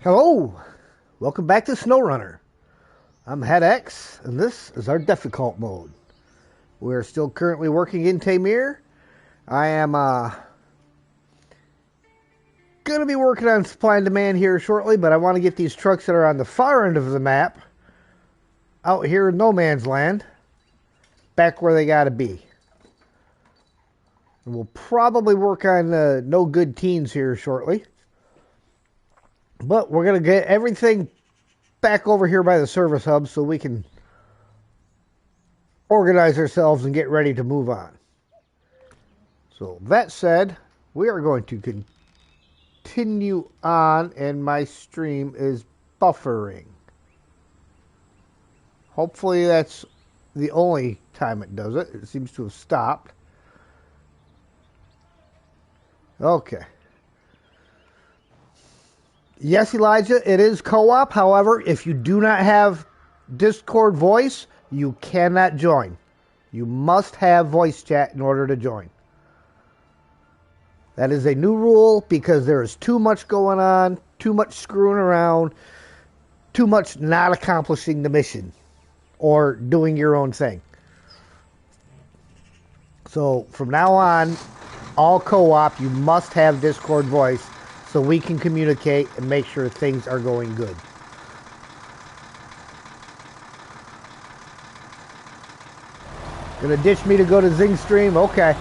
Hello, welcome back to Snowrunner. I'm HeadX, and this is our difficult mode. We're still currently working in Tamir. I am going to be working on supply and demand here shortly, but I want to get these trucks that are on the far end of the map out here in no man's land, back where they got to be. And we'll probably work on no good teens here shortly. But we're going to get everything back over here by the service hub so we can organize ourselves and get ready to move on. So that said, we are going to continue on, and my stream is buffering. Hopefully that's the only time it does it. It seems to have stopped. Okay. Yes, Elijah, it is co-op. However, if you do not have Discord voice, you cannot join. You must have voice chat in order to join. That is a new rule because there is too much going on, too much screwing around, too much not accomplishing the mission or doing your own thing. So from now on, all co-op, you must have Discord voice so we can communicate and make sure things are going good. Gonna ditch me to go to Zing Stream? Okay.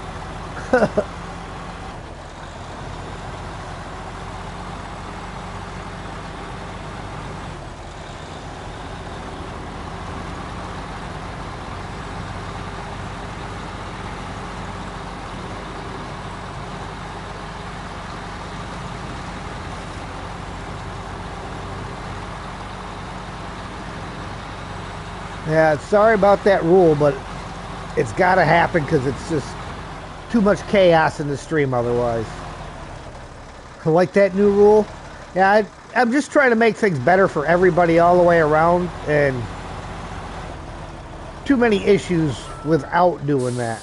Yeah, sorry about that rule, but it's got to happen because it's just too much chaos in the stream otherwise. I like that new rule. Yeah, I'm just trying to make things better for everybody all the way around, and too many issues without doing that.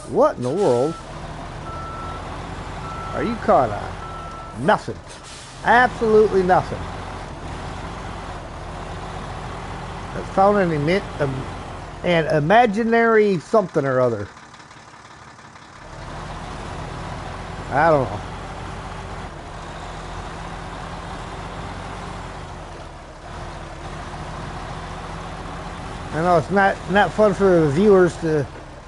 What in the world are you caught on? Nothing. Absolutely nothing. I found an imaginary something or other. I don't know. I know it's not fun for the viewers to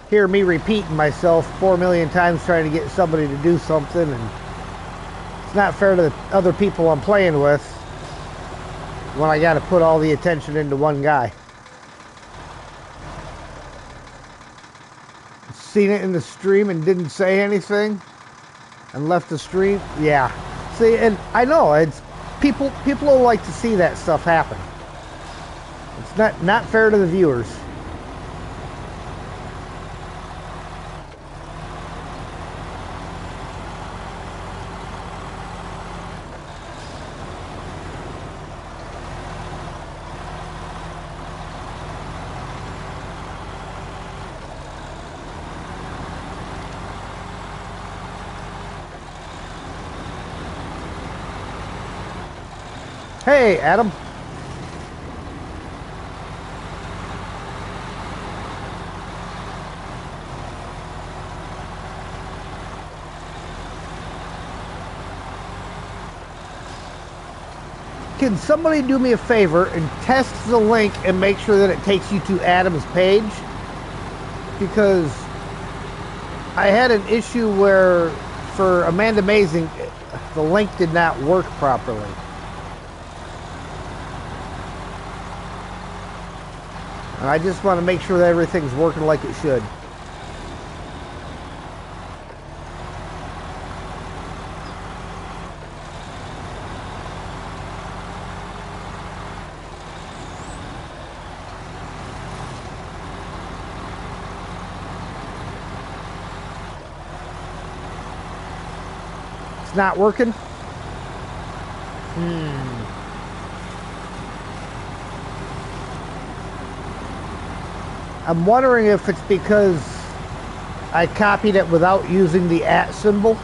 hear me repeating myself 4 million times trying to get somebody to do something, and it's not fair to the other people I'm playing with when I got to put all the attention into one guy. Seen it in the stream and didn't say anything and left the stream. Yeah. See, and I know it's people will like to see that stuff happen. It's not fair to the viewers. Hey, Adam. Can somebody do me a favor and test the link and make sure that it takes you to Adam's page? Because I had an issue where for Amanda Amazing, the link did not work properly. And I just want to make sure that everything's working like it should. It's not working? I'm wondering if it's because I copied it without using the @ symbol.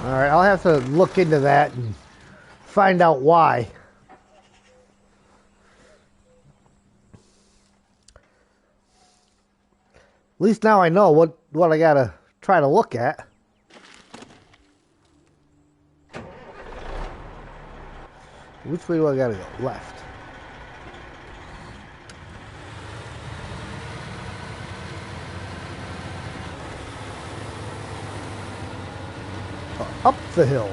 All right, I'll have to look into that and find out why. At least now I know what I gotta try to look at. Which way do I gotta go? Left. Up the hill.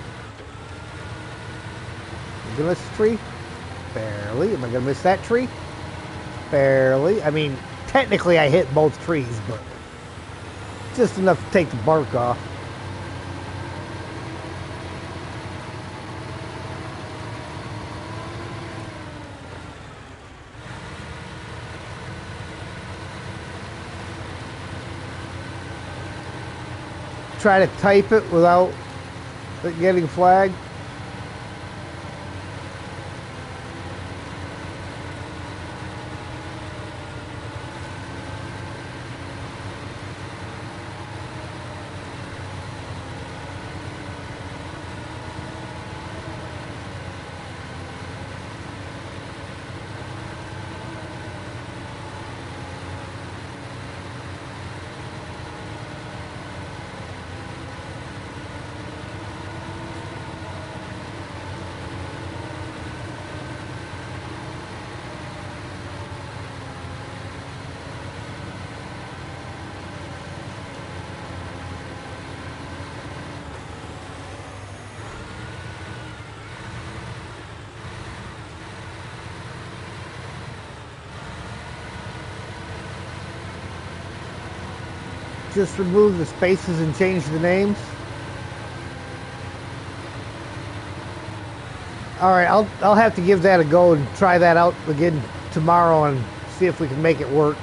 Am I gonna miss a tree? Barely. Am I gonna miss that tree? Barely. I mean, technically I hit both trees, but just enough to take the bark off. Try to type it without getting flagged. Just remove the spaces and change the names. All right, I'll have to give that a go and try that out again tomorrow and see if we can make it work.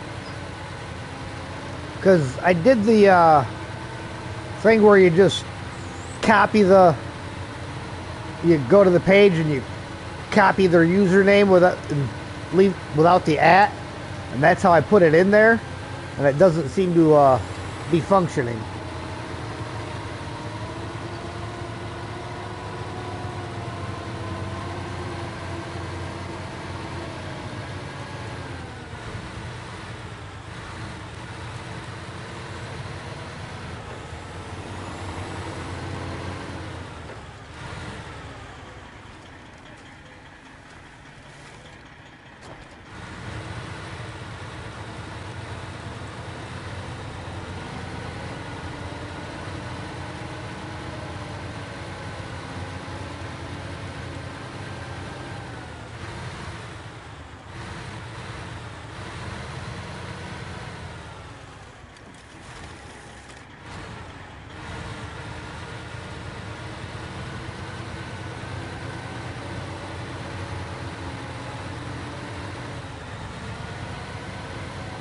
Because I did the thing where you just copy you go to the page and you copy their username without the @ and that's how I put it in there, and it doesn't seem to be functioning.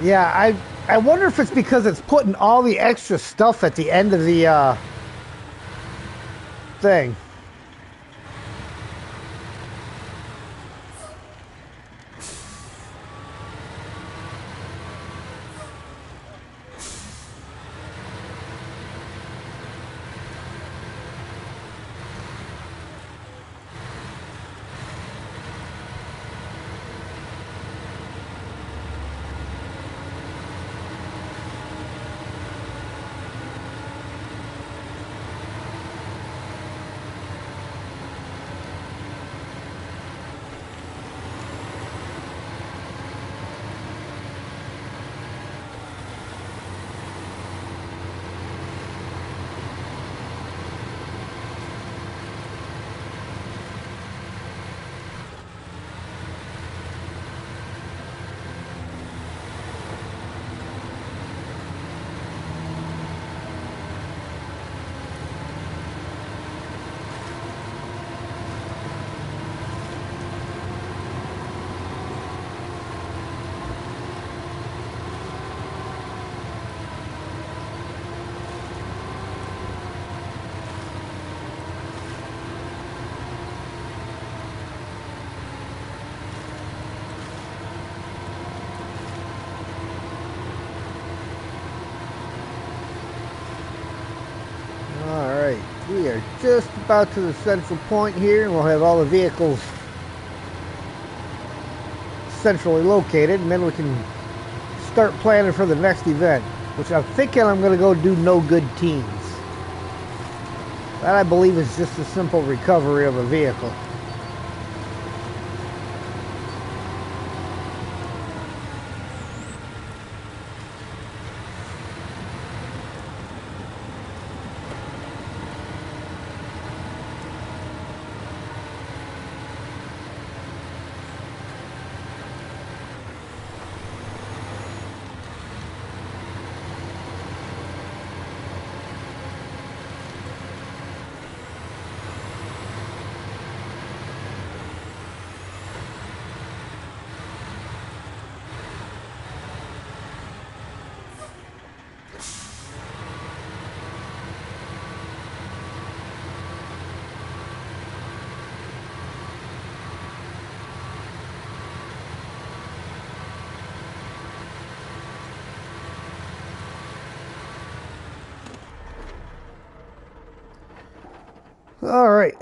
Yeah, I wonder if it's because it's putting all the extra stuff at the end of the thing. are just about to the central point here, and we'll have all the vehicles centrally located, and then we can start planning for the next event, which I'm thinking I'm going to go do No Good Teens. That, I believe, is just a simple recovery of a vehicle. All right.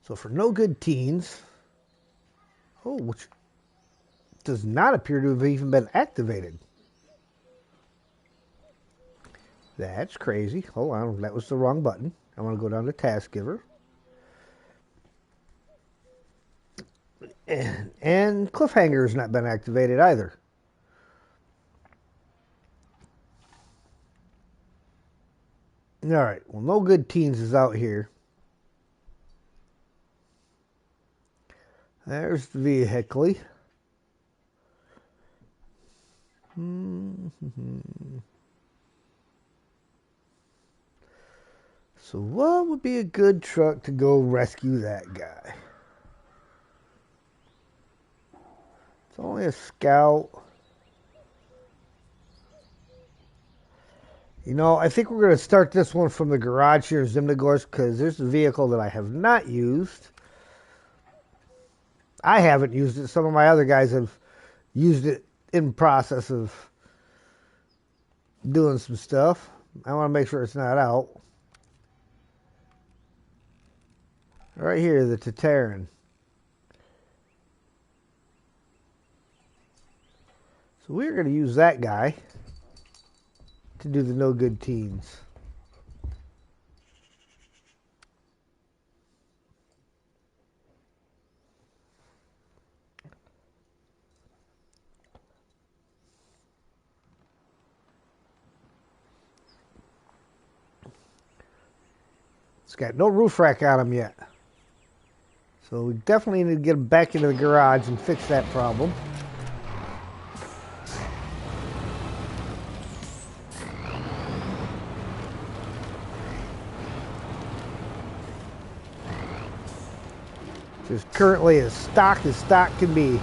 So for No Good Teens, which does not appear to have even been activated. That's crazy. Hold on, that was the wrong button. I want to go down to Task Giver. And Cliffhanger has not been activated either. All right, well, No Good Teens is out here. There's the vehicle. So what would be a good truck to go rescue that guy? It's only a Scout. You know, I think we're going to start this one from the garage here in Zimnegorsk, because there's a vehicle that I have not used. I haven't used it. Some of my other guys have used it in process of doing some stuff. I want to make sure it's not out. Right here, the Tataran. So we're going to use that guy to do the No Good Teens. It's got no roof rack on him yet. So we definitely need to get him back into the garage and fix that problem. Just currently as stock can be.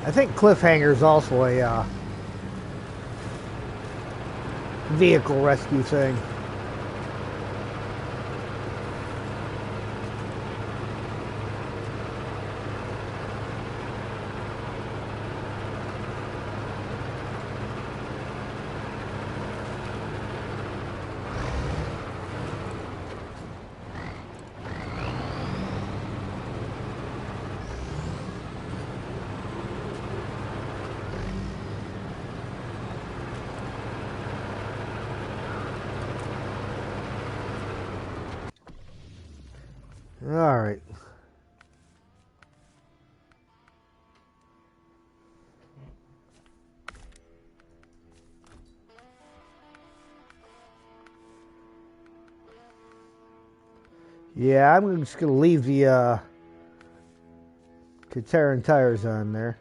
I think Cliffhanger is also a vehicle rescue thing. All right. Yeah, I'm just going to leave the Katerin tires on there.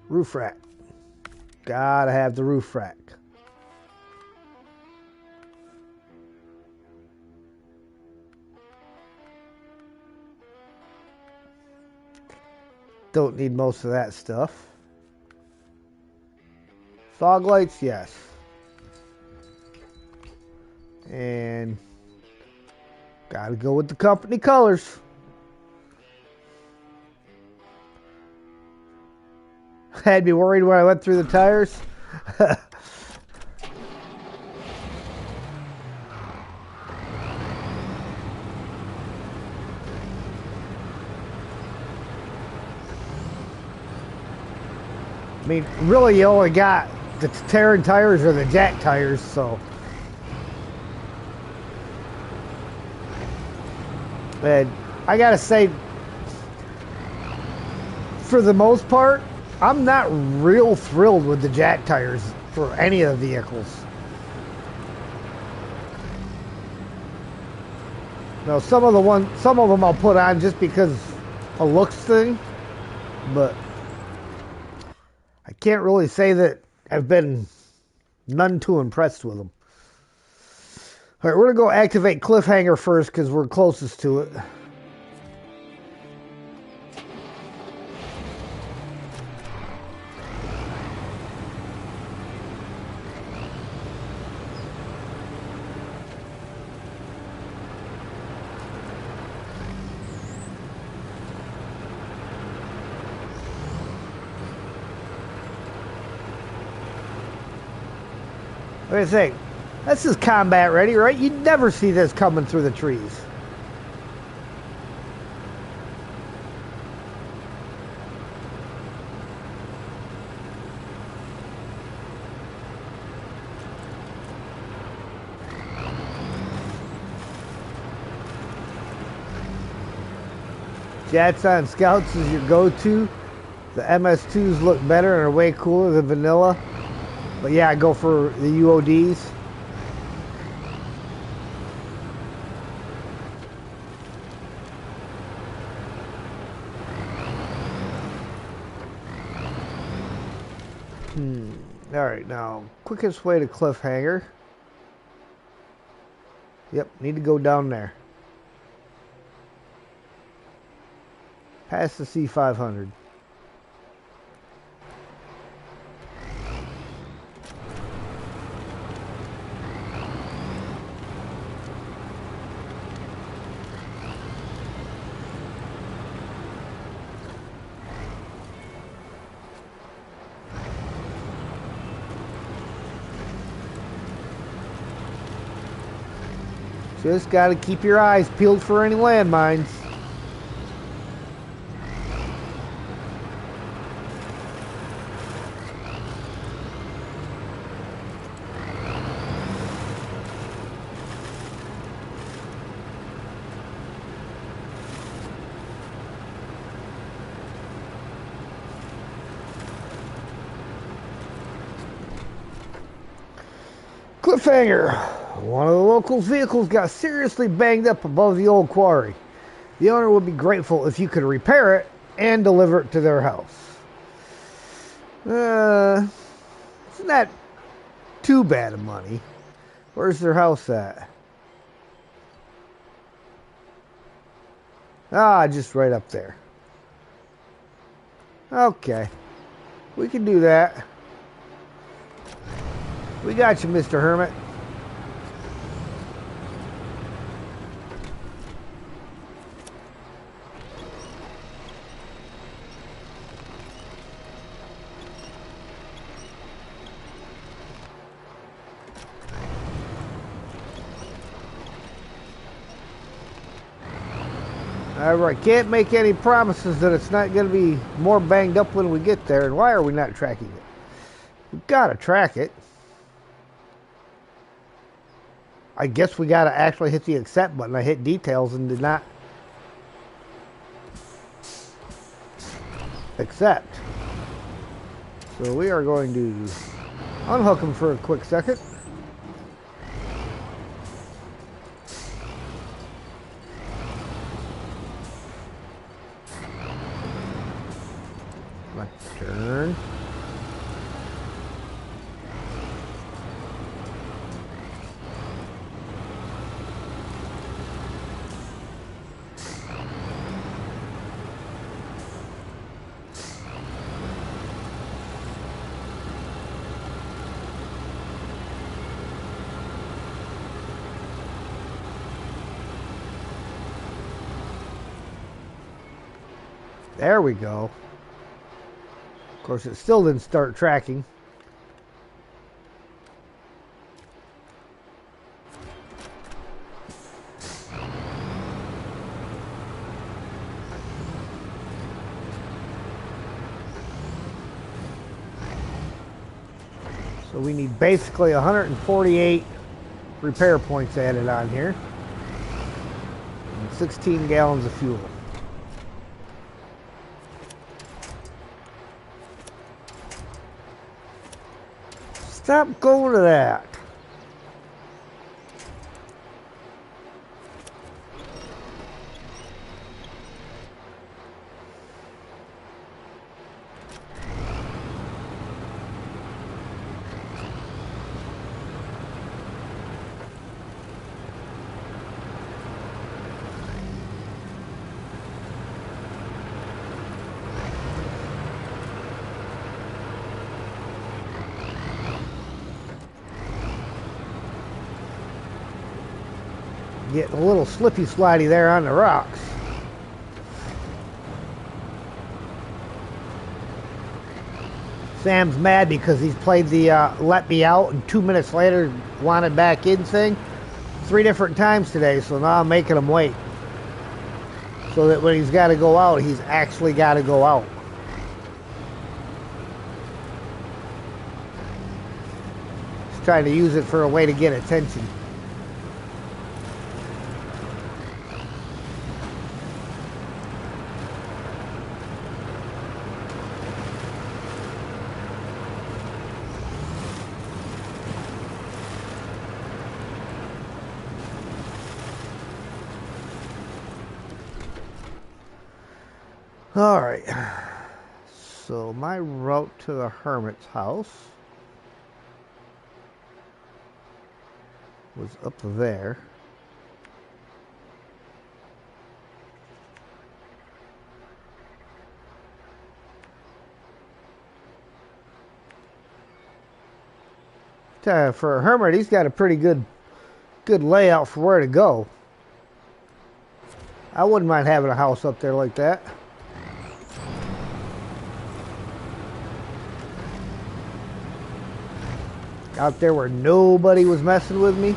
Roof rack. Gotta have the roof rack. Don't need most of that stuff. Fog lights, yes. And gotta go with the company colors. Had me worried when I went through the tires. I mean, really, you only got the Terran tires or the Jack tires, so. And I gotta say, for the most part, I'm not real thrilled with the Jack tires for any of the vehicles. Now, some of them I'll put on just because a looks thing, but I can't really say that I've been none too impressed with them. All right, we're gonna go activate Cliffhanger first because we're closest to it. What do you think? This is combat ready, right? You'd never see this coming through the trees. Jets on Scouts is your go-to. The MS2s look better and are way cooler than vanilla. But yeah, I go for the UODs. Alright, now, quickest way to Cliffhanger. Yep, need to go down there. Past the C500. Just got to keep your eyes peeled for any landmines. Cliffhanger. One of the locals' vehicles got seriously banged up above the old quarry. The owner would be grateful if you could repair it and deliver it to their house. It's not too bad of money. Where's their house at? Ah, just right up there. Okay. We can do that. We got you, Mr. Hermit. Alright, can't make any promises that it's not going to be more banged up when we get there. And why are we not tracking it? We've got to track it. I guess we got to actually hit the accept button. I hit details and did not accept. So we are going to unhook him for a quick second. My turn. There we go. Of course, it still didn't start tracking. So we need basically 148 repair points added on here. And 16 gallons of fuel. Stop going to that. Getting a little slippy slidey there on the rocks. Sam's mad because he's played the let me out and 2 minutes later wanted back in thing 3 different times today, so now I'm making him wait. So that when he's got to go out, he's actually got to go out. He's trying to use it for a way to get attention. All right, so my route to the hermit's house was up there. For a hermit, he's got a pretty good layout for where to go. I wouldn't mind having a house up there like that. Out there where nobody was messing with me.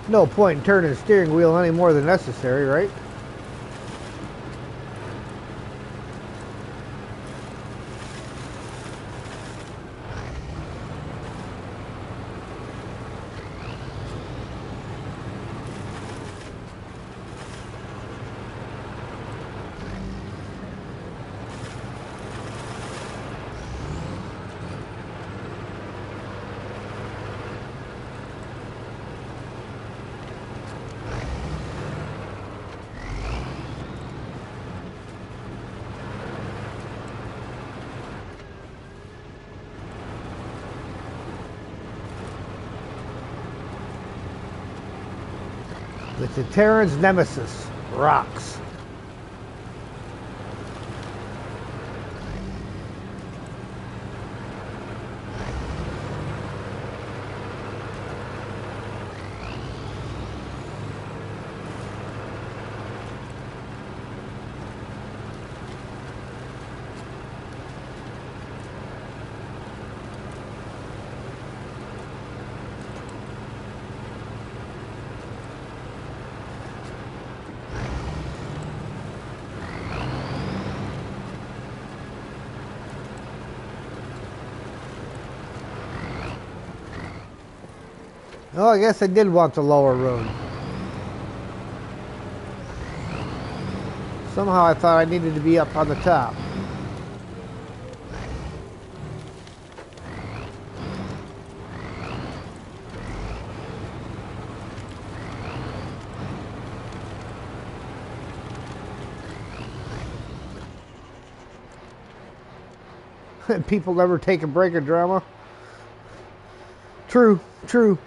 No point in turning the steering wheel any more than necessary, right? It's a Terran's nemesis, rocks. Oh, I guess I did want the lower road. Somehow I thought I needed to be up on the top. People never take a break of drama. True, true.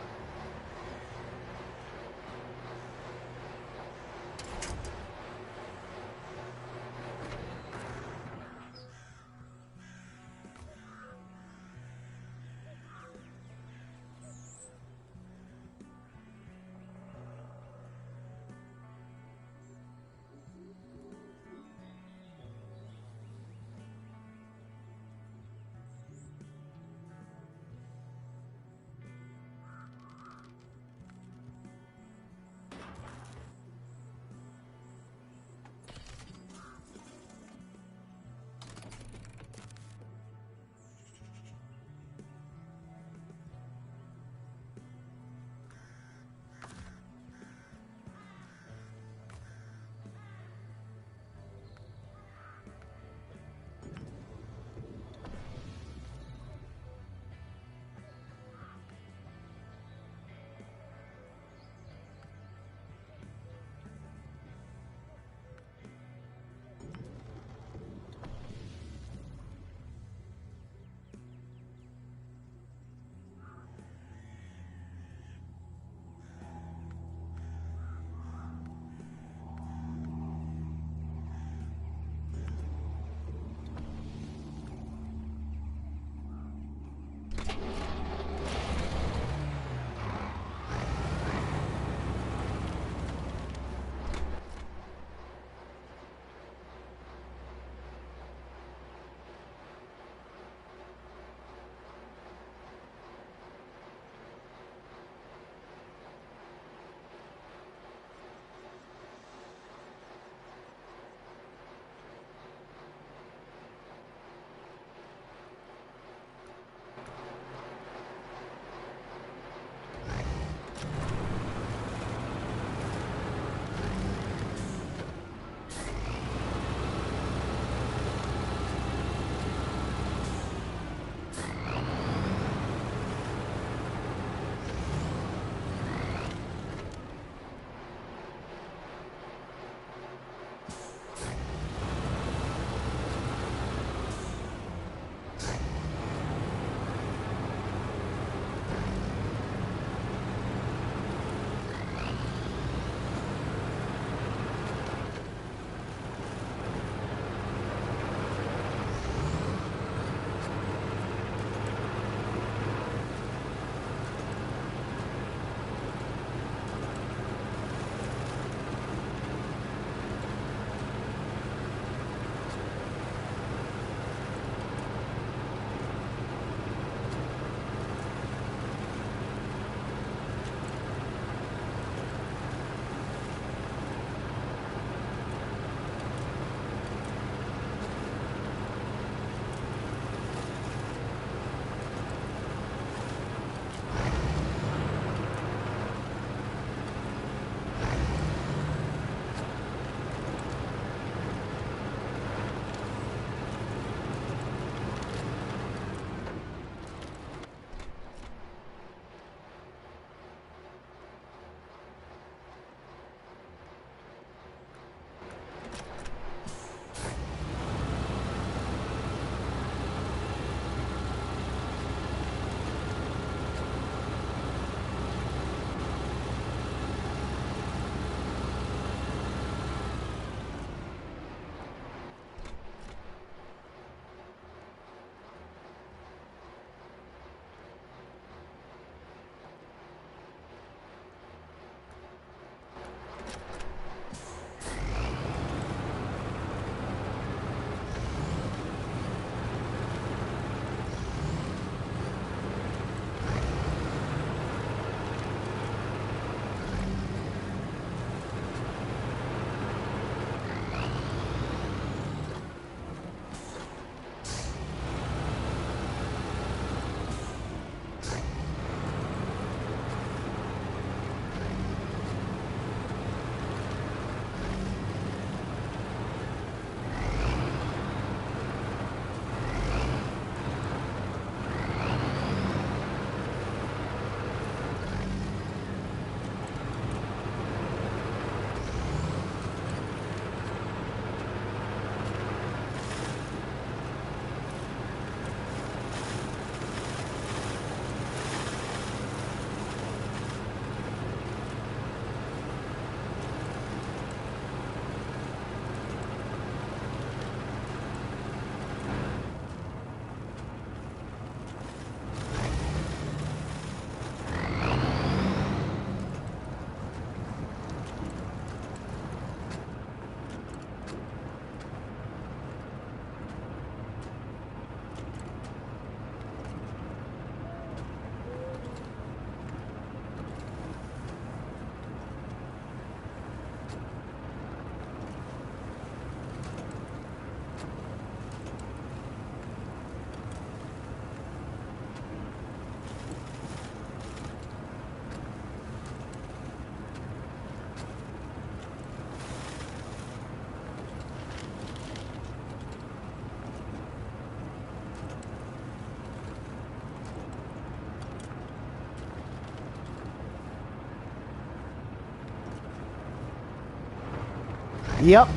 Yep.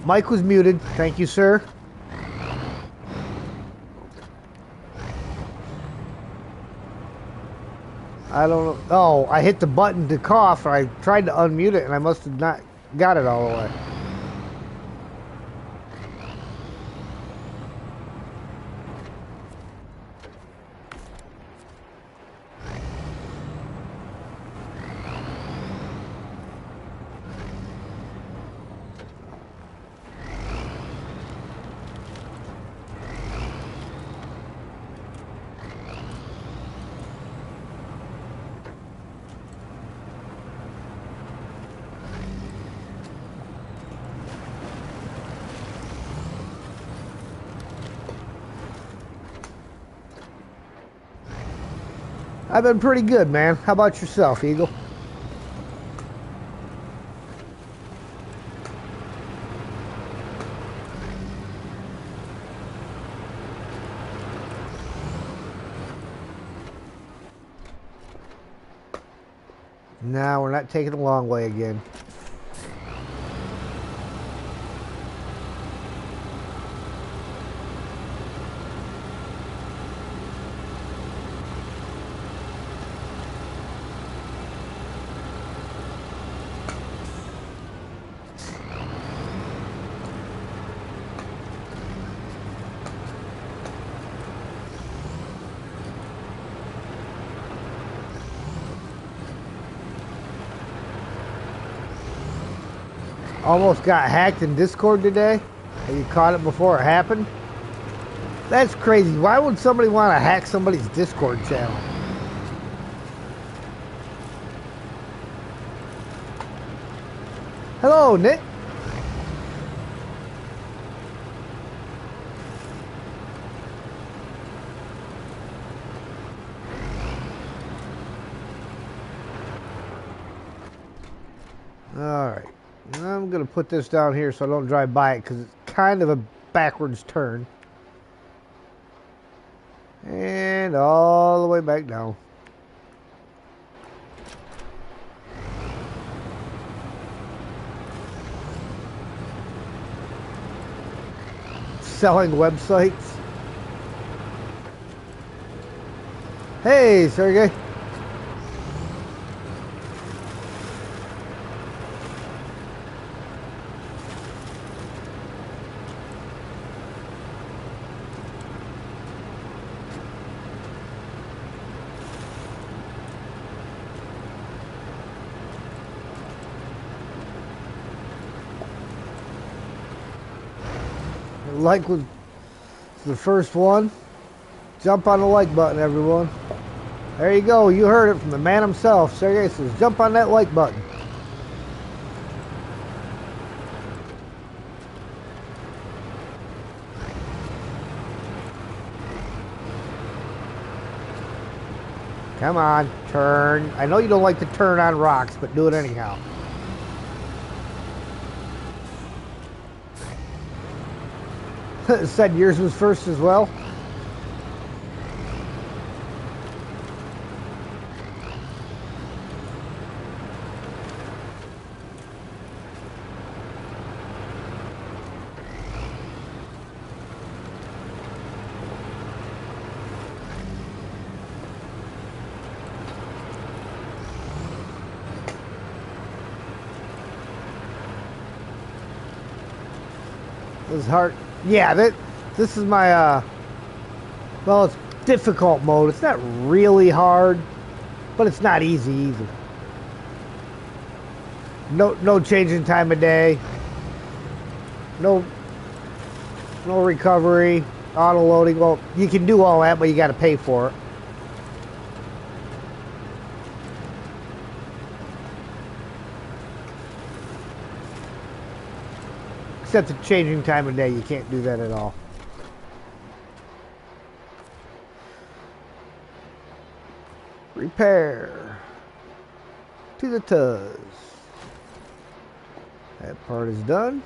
Mike was muted. Thank you, sir. I don't know. Oh, I hit the button to cough. I tried to unmute it, and I must have not got it all the way. I've been pretty good, man. How about yourself, Eagle? No, we're not taking the long way again. Almost got hacked in Discord today. Have you caught it before it happened? That's crazy. Why would somebody want to hack somebody's Discord channel? Hello, Nick. Alright. I'm going to put this down here so I don't drive by it because it's kind of a backwards turn. And all the way back down. Selling websites. Hey, Sergey. Like was the first one. Jump on the like button, everyone. There you go. You heard it from the man himself. Sergey says, jump on that like button. Come on, turn. I know you don't like to turn on rocks, but do it anyhow. Said yours was first as well. It was hard. Yeah, this is my well, it's difficult mode. It's not really hard, but it's not easy either. No changing time of day. No recovery, auto loading. Well, you can do all that, but you got to pay for it. Except the changing time of day, you can't do that at all. Repair to the Tuz. That part is done.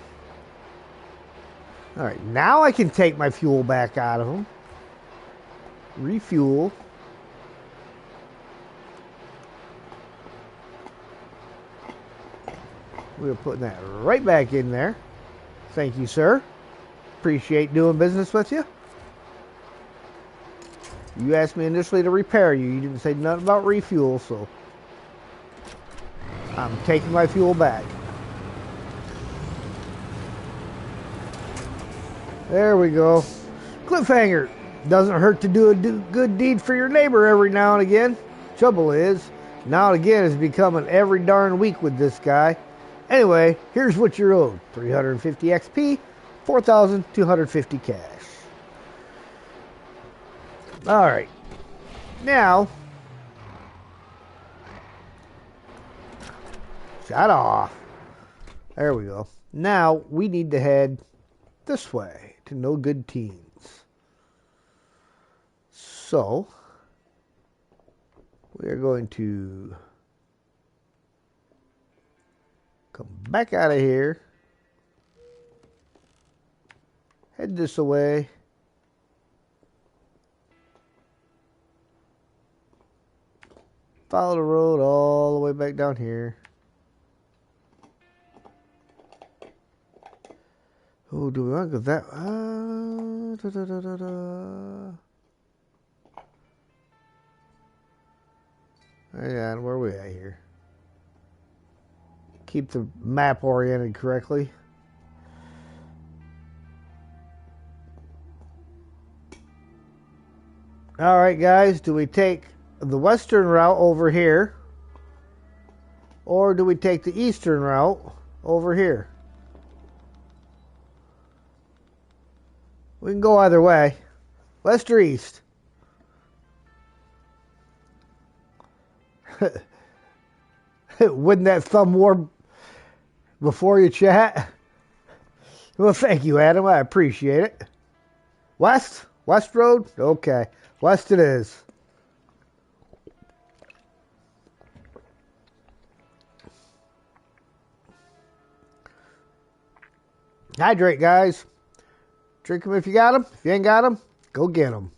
All right, now I can take my fuel back out of them. Refuel. We're putting that right back in there. Thank you, sir. Appreciate doing business with you. You asked me initially to repair you. You didn't say nothing about refuel, so I'm taking my fuel back. There we go. Cliffhanger. Doesn't hurt to do a good deed for your neighbor every now and again. Trouble is, now and again is becoming every darn week with this guy. Anyway, here's what you're owed. 350 XP, 4,250 cash. Alright. Now, shut off. There we go. Now, we need to head this way to No Good Teens. So, we are going to come back out of here, head this way, follow the road all the way back down here. Oh, do we want to go that? And where are we at here? Keep the map oriented correctly. All right, guys. Do we take the western route over here, or do we take the eastern route over here? We can go either way. West or east? Wouldn't that thumb warm before you chat? Well, thank you, Adam. I appreciate it. West? West Road? Okay. West it is. Hydrate, guys. Drink them if you got them. If you ain't got them, go get them.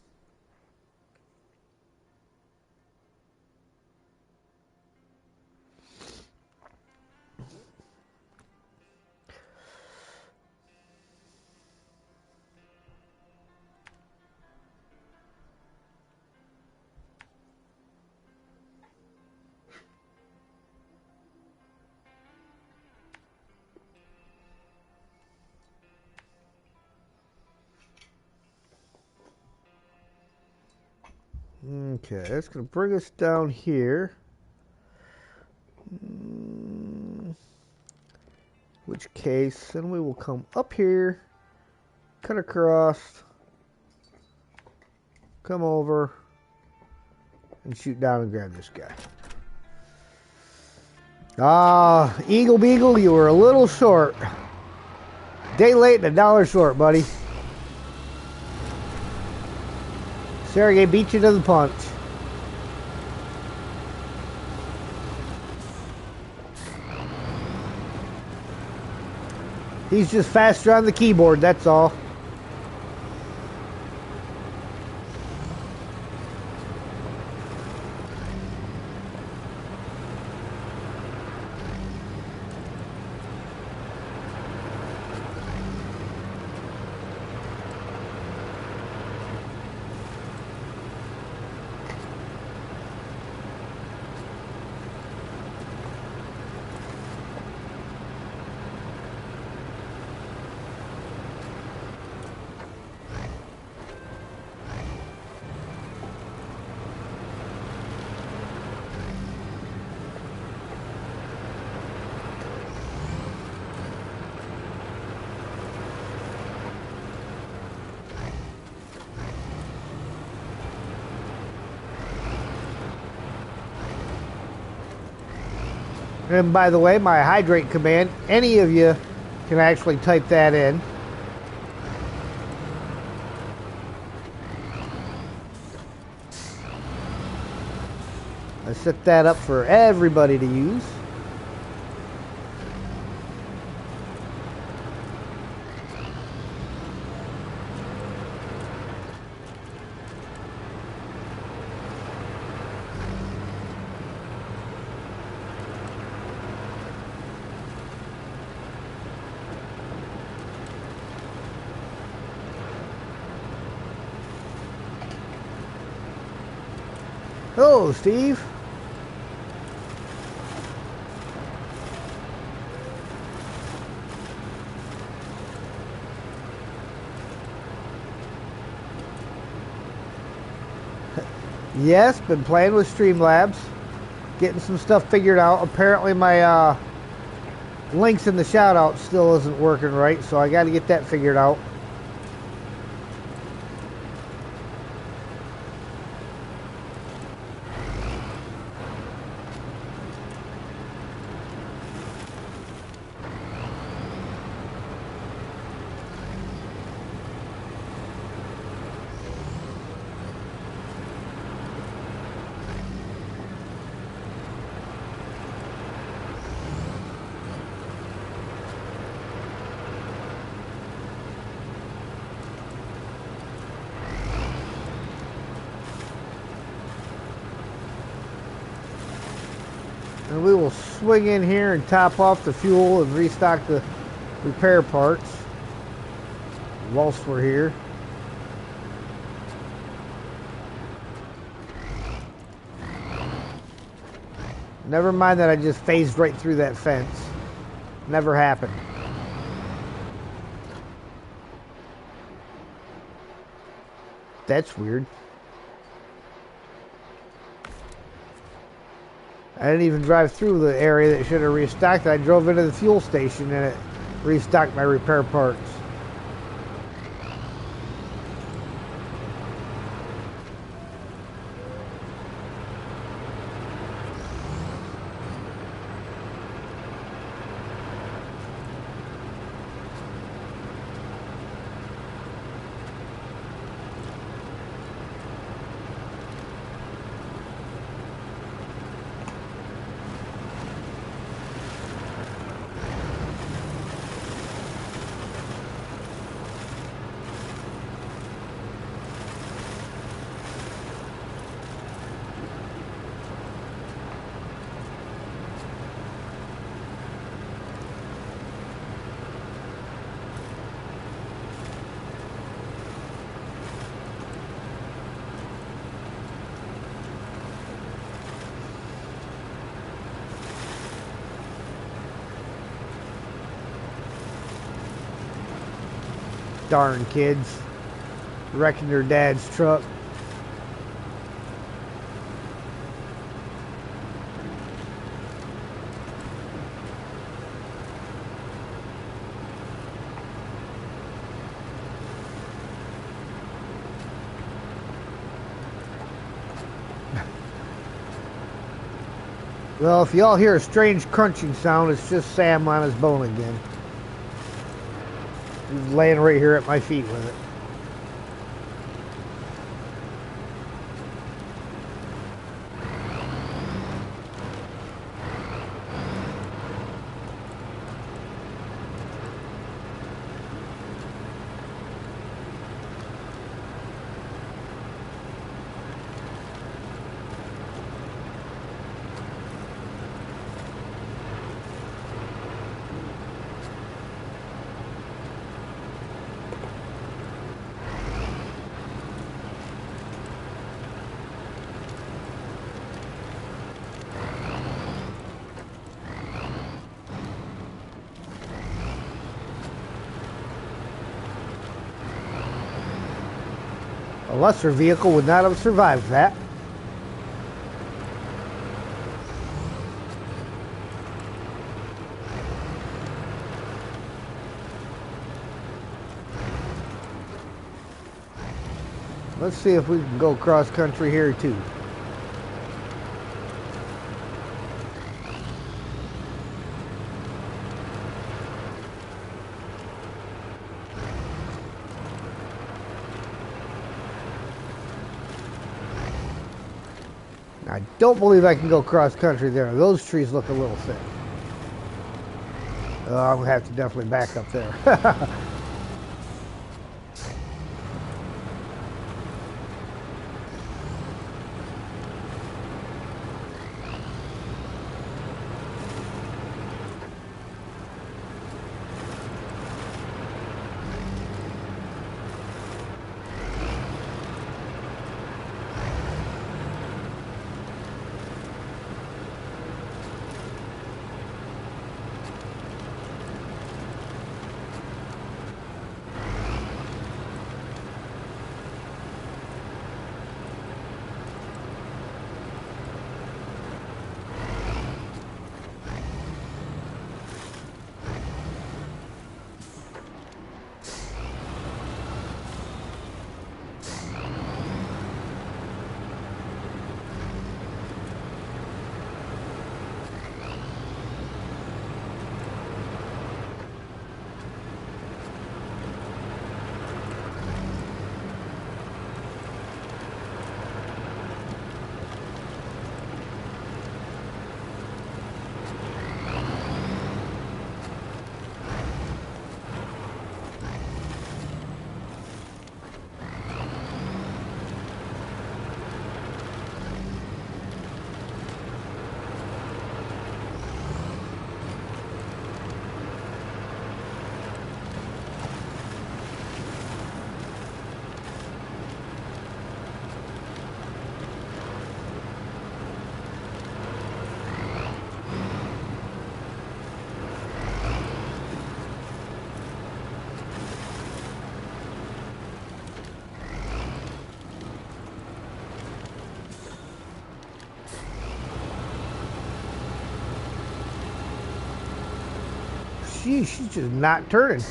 Okay, that's going to bring us down here. Which case, then we will come up here, cut across, come over, and shoot down and grab this guy. Ah, Eagle Beagle, you were a little short. Day late and $1 short, buddy. Sergey beat you to the punch. He's just faster on the keyboard, that's all. And by the way, my hydrate command, any of you can actually type that in. I set that up for everybody to use. Hello, Steve. Yes, been playing with Streamlabs, getting some stuff figured out. Apparently my links in the shout-out still isn't working right, so I got to get that figured out. And we will swing in here and top off the fuel and restock the repair parts whilst we're here. Never mind that I just phased right through that fence. Never happened. That's weird. I didn't even drive through the area that should have restocked. I drove into the fuel station and it restocked my repair parts. Darn kids, wrecking their dad's truck. Well, if y'all hear a strange crunching sound, it's just Sam on his bone again. He's laying right here at my feet with it. A lesser vehicle would not have survived that. Let's see if we can go cross country here too. I don't believe I can go cross country there. Those trees look a little thick. I'm going to have to definitely back up there. Geez, she's just not turning.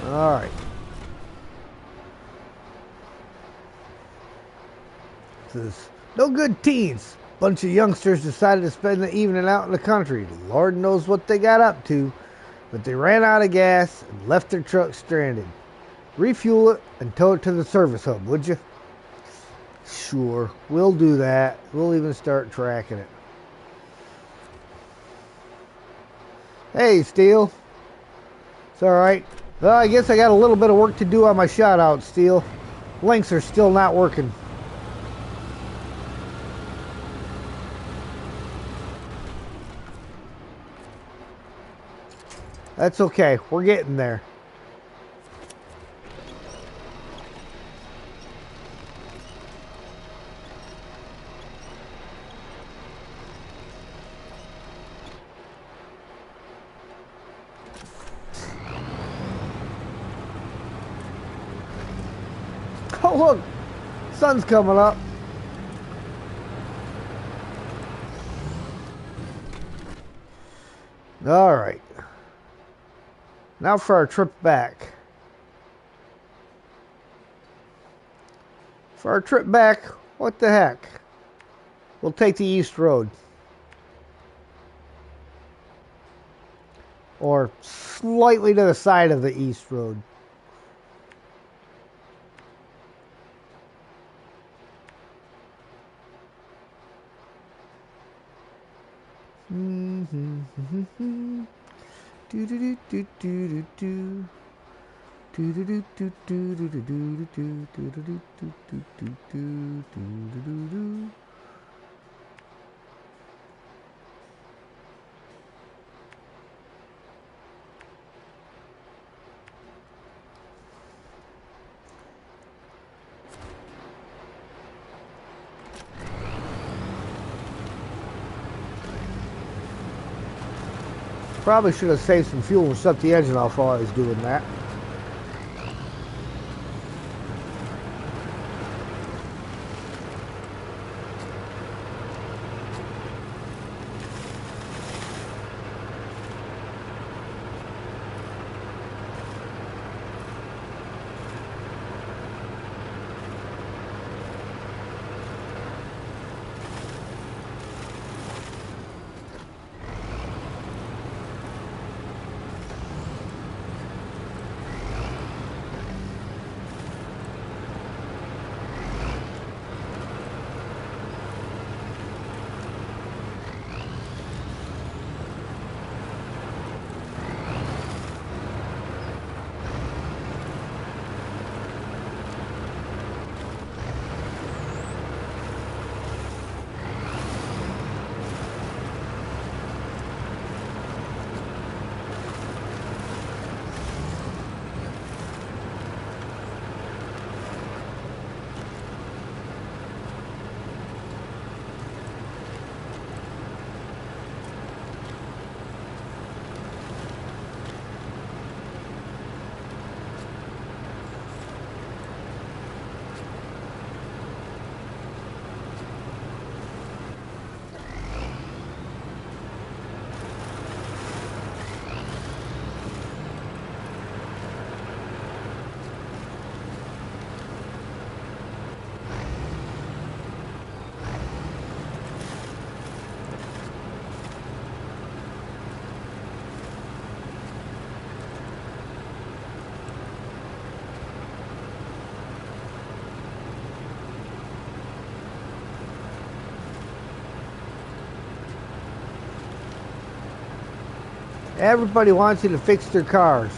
All right. Says, no good teens. Bunch of youngsters decided to spend the evening out in the country. Lord knows what they got up to, but they ran out of gas and left their truck stranded. Refuel it and tow it to the service hub, would you? Sure, we'll do that. We'll even start tracking it. Hey, Steel. It's alright. Well, I guess I got a little bit of work to do on my shout-out, Steel. Links are still not working. That's okay. We're getting there. Oh, look. Sun's coming up. All right. Now for our trip back. For our trip back, what the heck? We'll take the East Road. Or slightly to the side of the East Road. Probably should have saved some fuel and shut the engine off while I was doing that. Everybody wants you to fix their cars.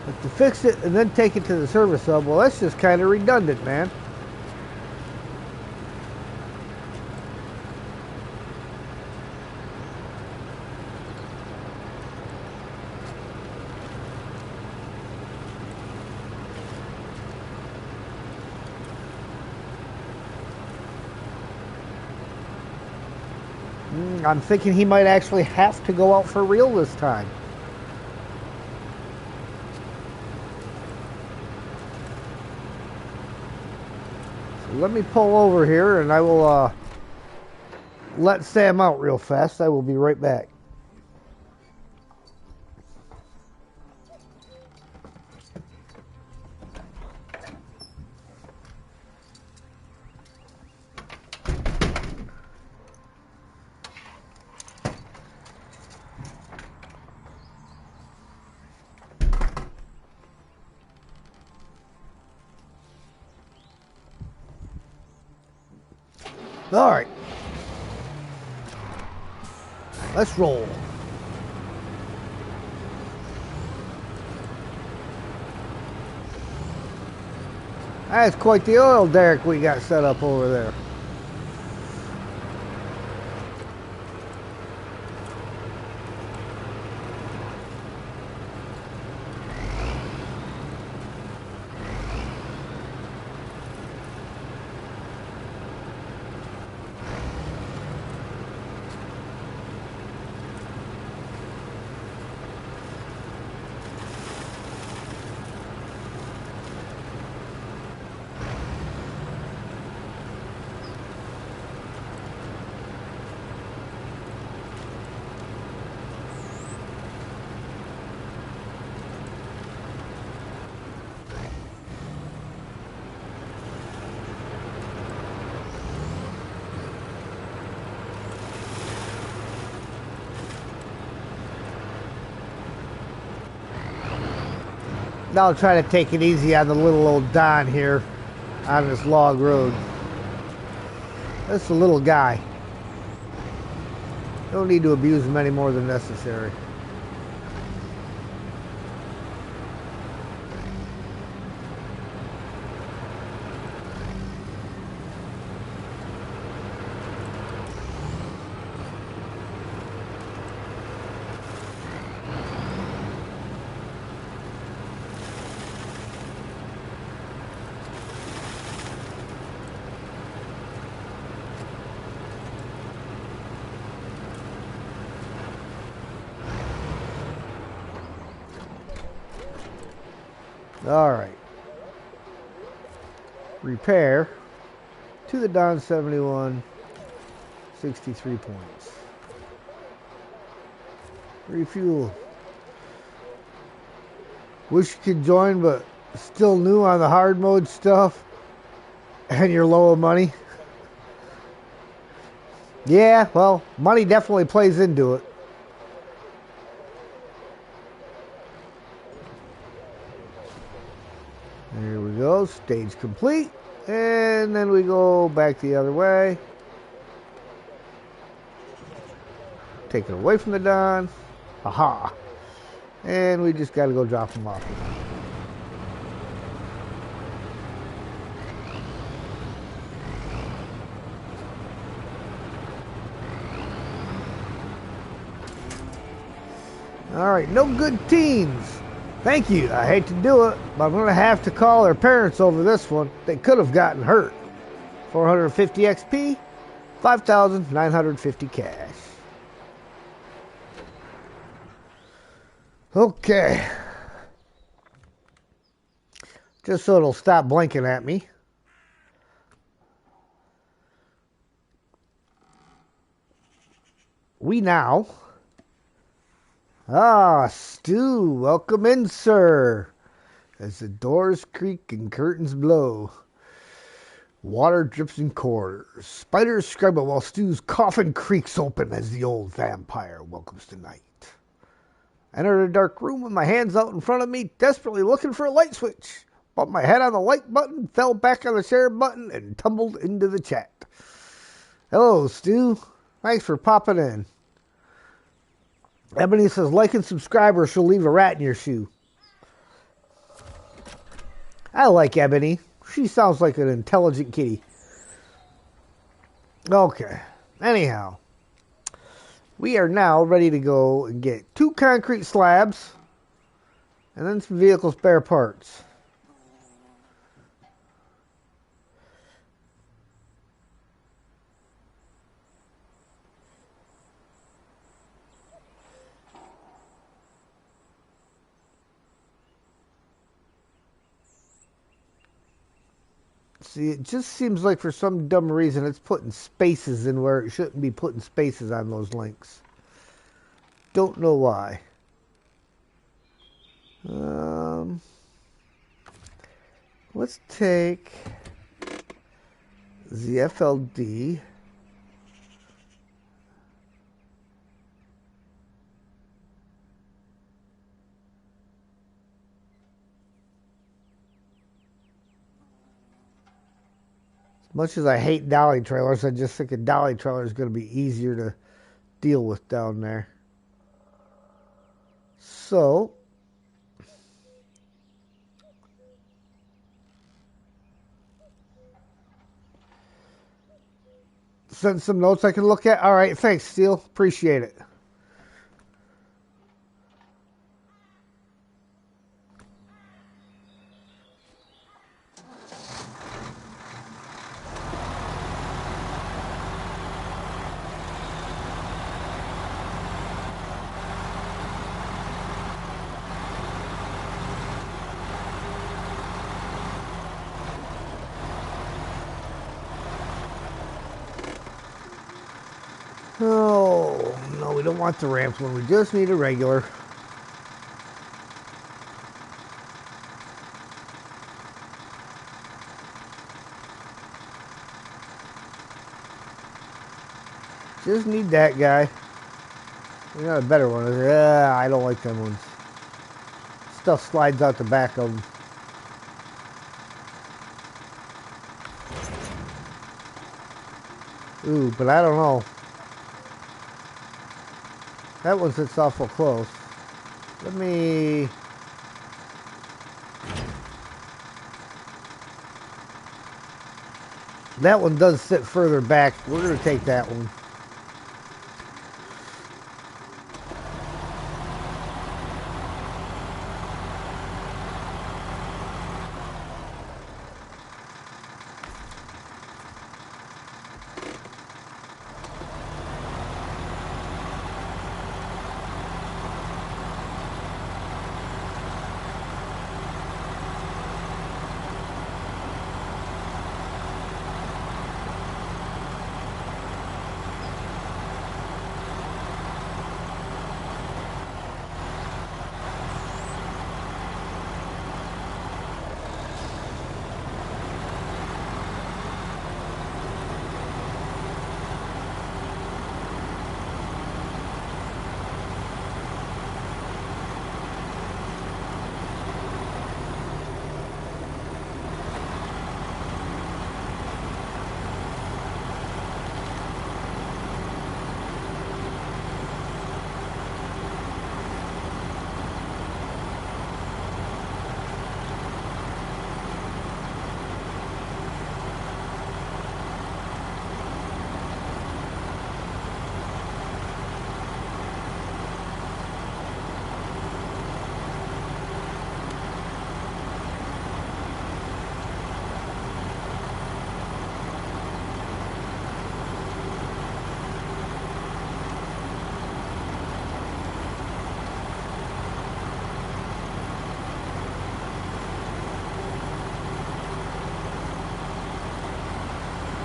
But to fix it and then take it to the service hub, well, that's just kind of redundant, man. I'm thinking he might actually have to go out for real this time. let me pull over here and I will let Sam out real fast. I will be right back. All right. Let's roll. That's quite the oil derrick we got set up over there. Now I'll try to take it easy on the little old Don here on this log road. This is a little guy. Don't need to abuse him any more than necessary. All right. Repair to the Don 71, 63 points. Refuel. Wish you could join, but still new on the hard mode stuff, and you're low of money. Yeah, well, money definitely plays into it. There we go, stage complete. And then we go back the other way. Take it away from the Don. Aha. And we just got to go drop them off. All right, no good teens. Thank you. I hate to do it, but I'm going to have to call their parents over this one. They could have gotten hurt. 450 XP, 5,950 cash. Okay. Just so it'll stop blinking at me. We now... Ah, Stu, welcome in, sir. As the doors creak and curtains blow, water drips in corridors. Spiders scrabble while Stu's coffin creaks open as the old vampire welcomes the night. Entered a dark room with my hands out in front of me, desperately looking for a light switch. Bumped my head on the like button, fell back on the share button, and tumbled into the chat. Hello, Stu. Thanks for popping in. Ebony says, like and subscribe or she'll leave a rat in your shoe. I like Ebony. She sounds like an intelligent kitty. Okay. Anyhow. We are now ready to go and get 2 concrete slabs. And then some vehicle spare parts. See, it just seems like for some dumb reason it's putting spaces in where it shouldn't be putting spaces on those links. Don't know why. Let's take the FLD. As much as I hate dolly trailers, I just think a dolly trailer is going to be easier to deal with down there. So, send some notes I can look at. All right, thanks, Steele. Appreciate it. Oh, no, we don't want the ramps one. We just need a regular. Just need that guy. We got a better one. I don't like them ones. Stuff slides out the back of them. Ooh, but I don't know. That one sits awful close. Let me... That one does sit further back. We're going to take that one.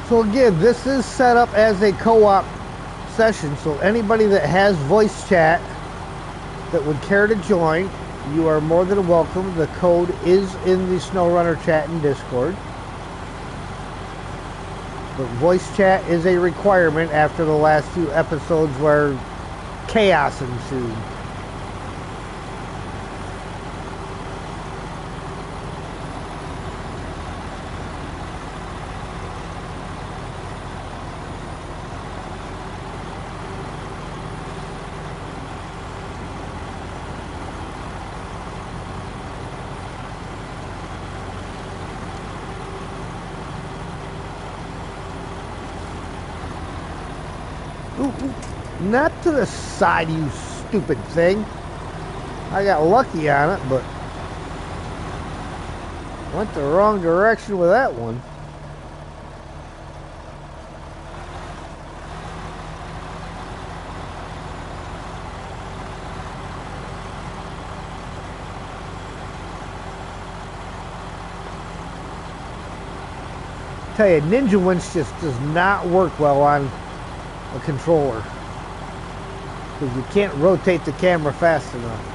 So again, this is set up as a co-op session, so anybody that has voice chat that would care to join, you are more than welcome. The code is in the Snowrunner chat and Discord. But voice chat is a requirement after the last few episodes where chaos ensued. Not to the side, you stupid thing. I got lucky on it, but went the wrong direction with that one. Tell you, Ninja Winch just does not work well on a controller because you can't rotate the camera fast enough.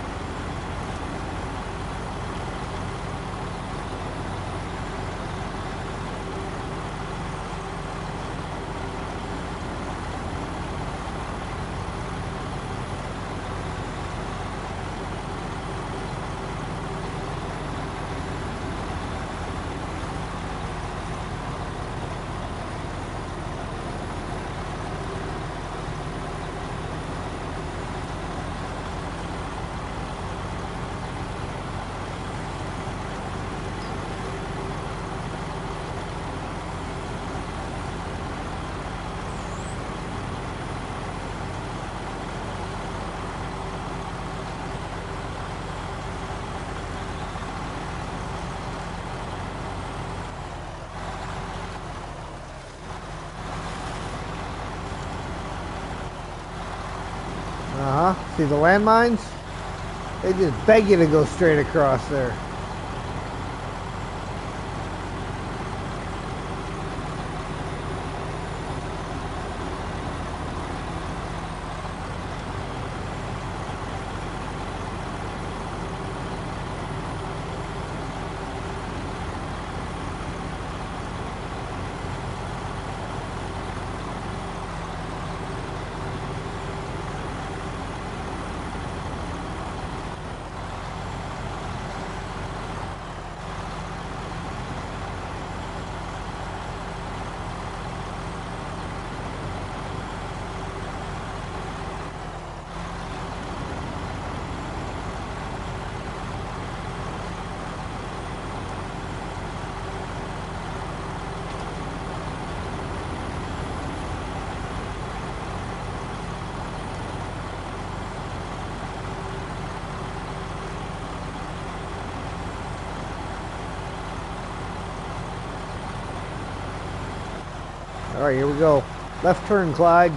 See the landmines? They just beg you to go straight across there. All right, here we go. Left turn, Clyde.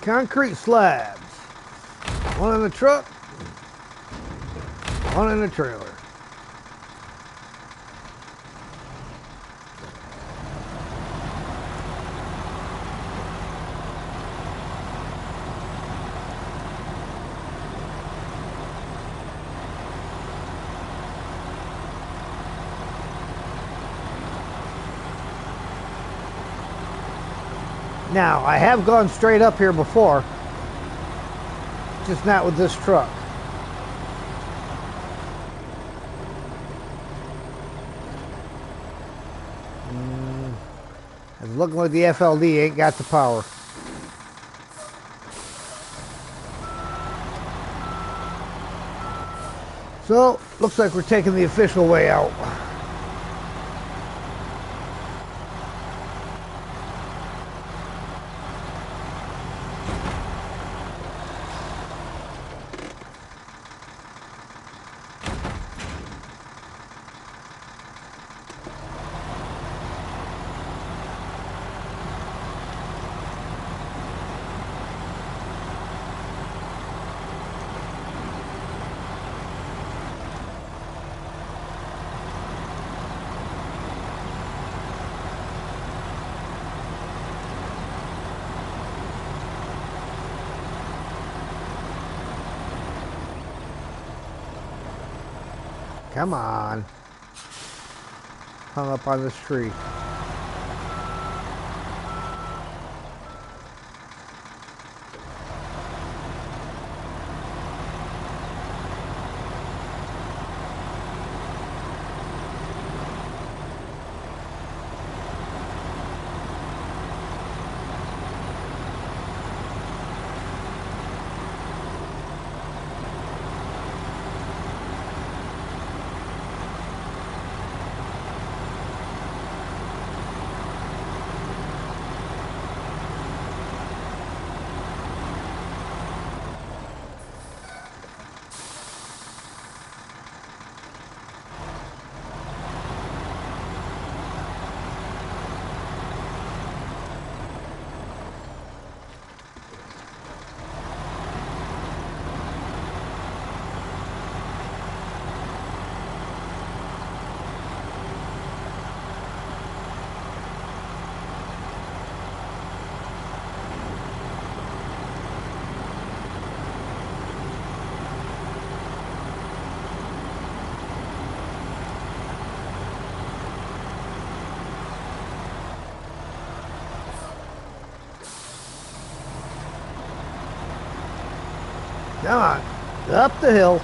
Concrete slabs. One in the truck, one in the trailer. Now, I have gone straight up here before, just not with this truck. It's looking like the FLD ain't got the power. So, looks like we're taking the official way out. Come on. Hung up on this tree. Come on. Up the hill.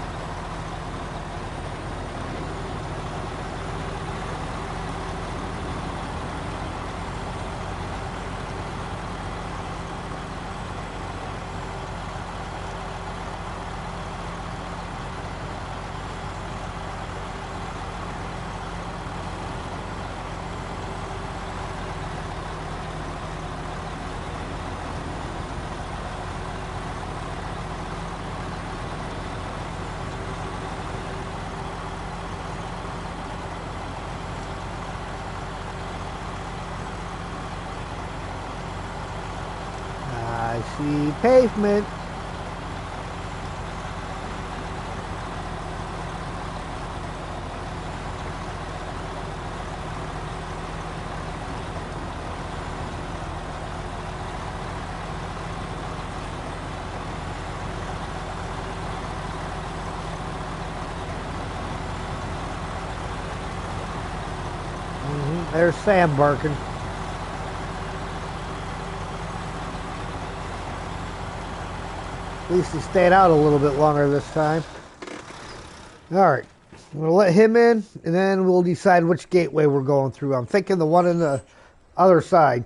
I see pavement. There's Sam barking. At least he stayed out a little bit longer this time. Alright. We'll let him in, and then we'll decide which gateway we're going through. I'm thinking the one on the other side.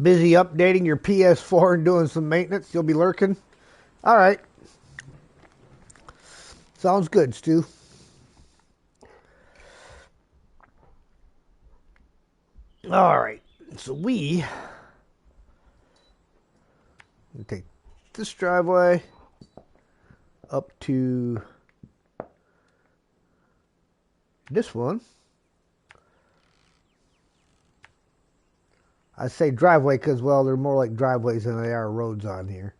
Busy updating your PS4 and doing some maintenance. You'll be lurking. All right. Sounds good, Stu. All right. So we take this driveway up to this one. I say driveway because, well, they're more like driveways than they are roads on here.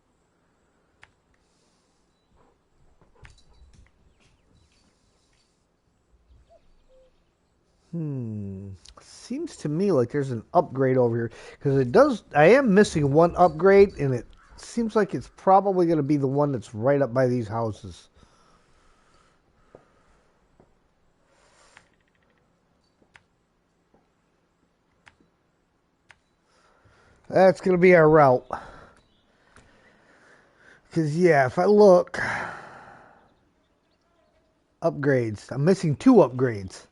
Seems to me like there's an upgrade over here. Because it does, I am missing one upgrade, and it seems like it's probably going to be the one that's right up by these houses. That's going to be our route. Because, yeah, if I look... Upgrades. I'm missing 2 upgrades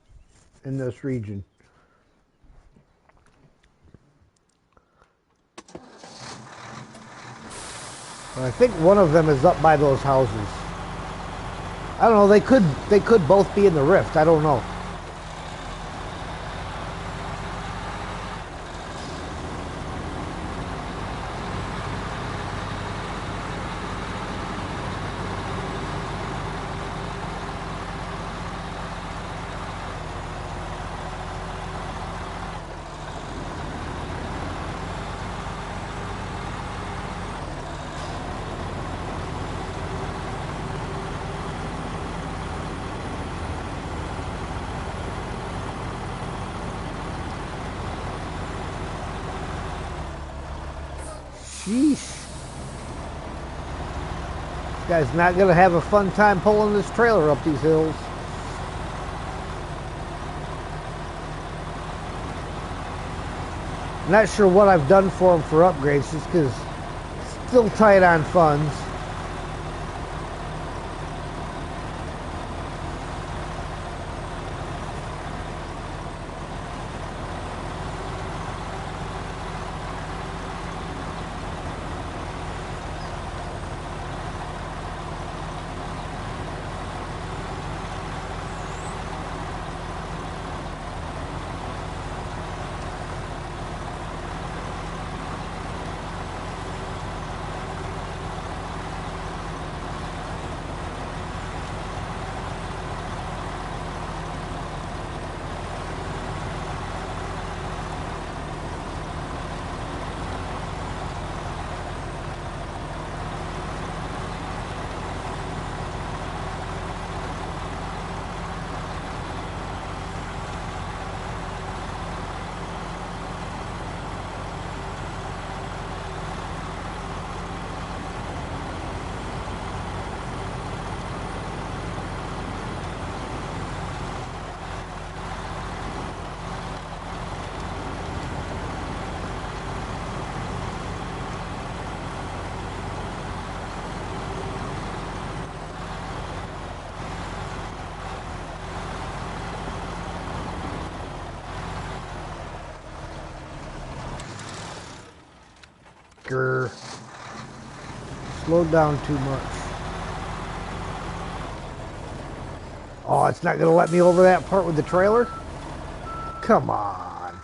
in this region. And I think one of them is up by those houses. I don't know. They could both be in the rift. I don't know. Sheesh. This guy's not going to have a fun time pulling this trailer up these hills. Not sure what I've done for him for upgrades, just because still tight on funds. Grr. Slowed down too much. Oh, it's not going to let me over that part with the trailer? Come on.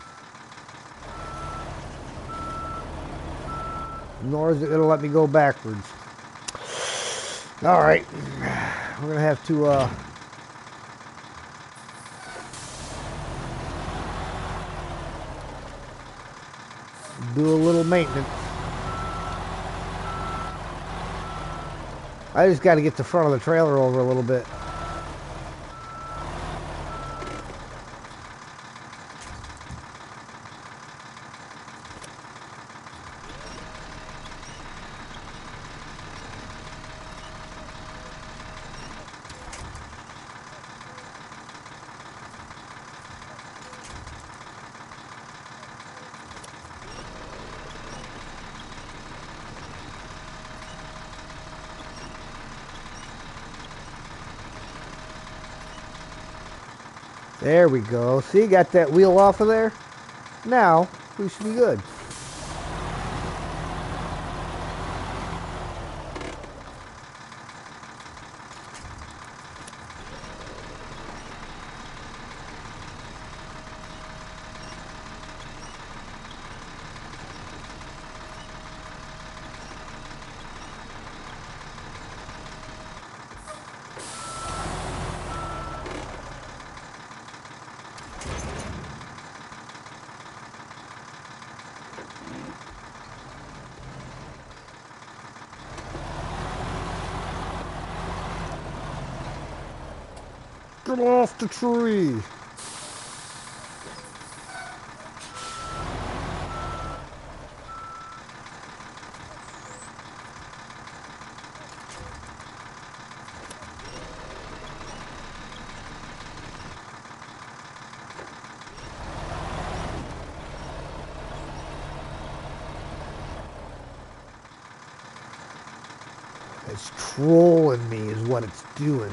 Nor is it going to let me go backwards. All right. We're going to have to... do a little maintenance. I just got to get the front of the trailer over a little bit. There we go. See, got that wheel off of there? Now, we should be good. Get off the tree! It's trolling me is what it's doing.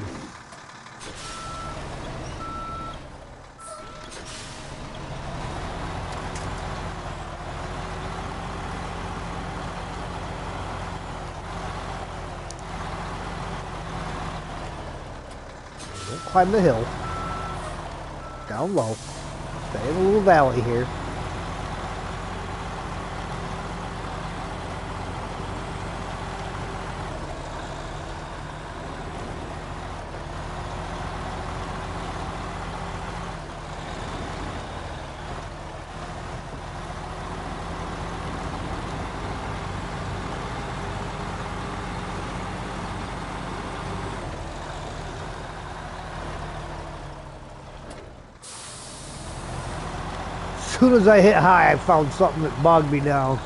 Don't climb the hill. Down low. Stay in a little valley here. As soon as I hit high, I found something that bogged me down.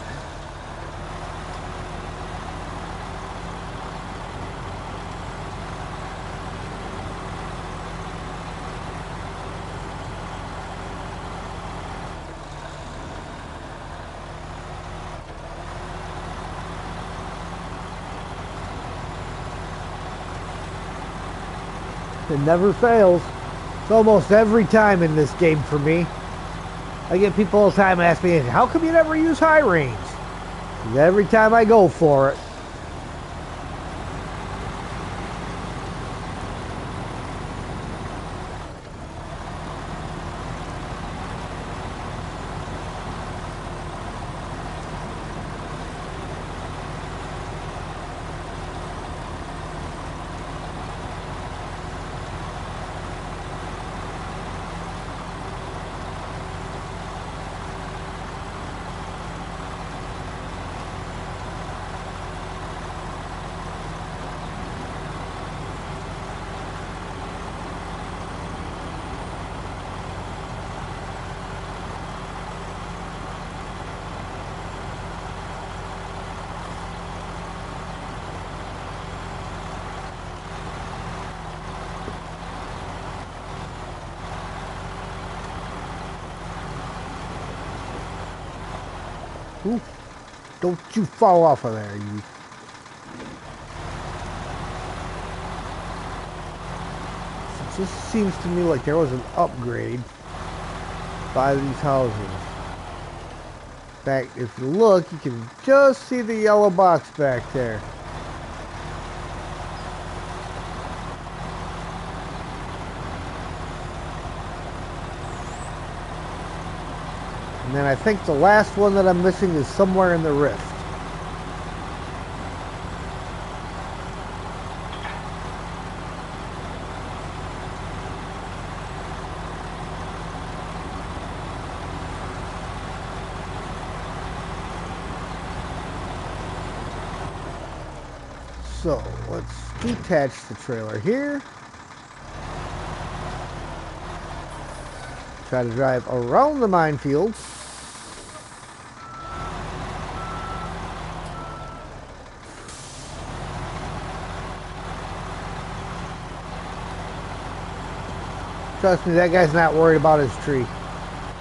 It never fails. It's almost every time in this game for me. I get people all the time ask me, how come you never use high range? And every time I go for it. Ooh, don't you fall off of there, you. It just seems to me like there was an upgrade by these houses. fact, if you look, you can just see the yellow box back there. And then I think the last one that I'm missing is somewhere in the rift. So let's detach the trailer here. Try to drive around the minefields. Trust me, that guy's not worried about his tree.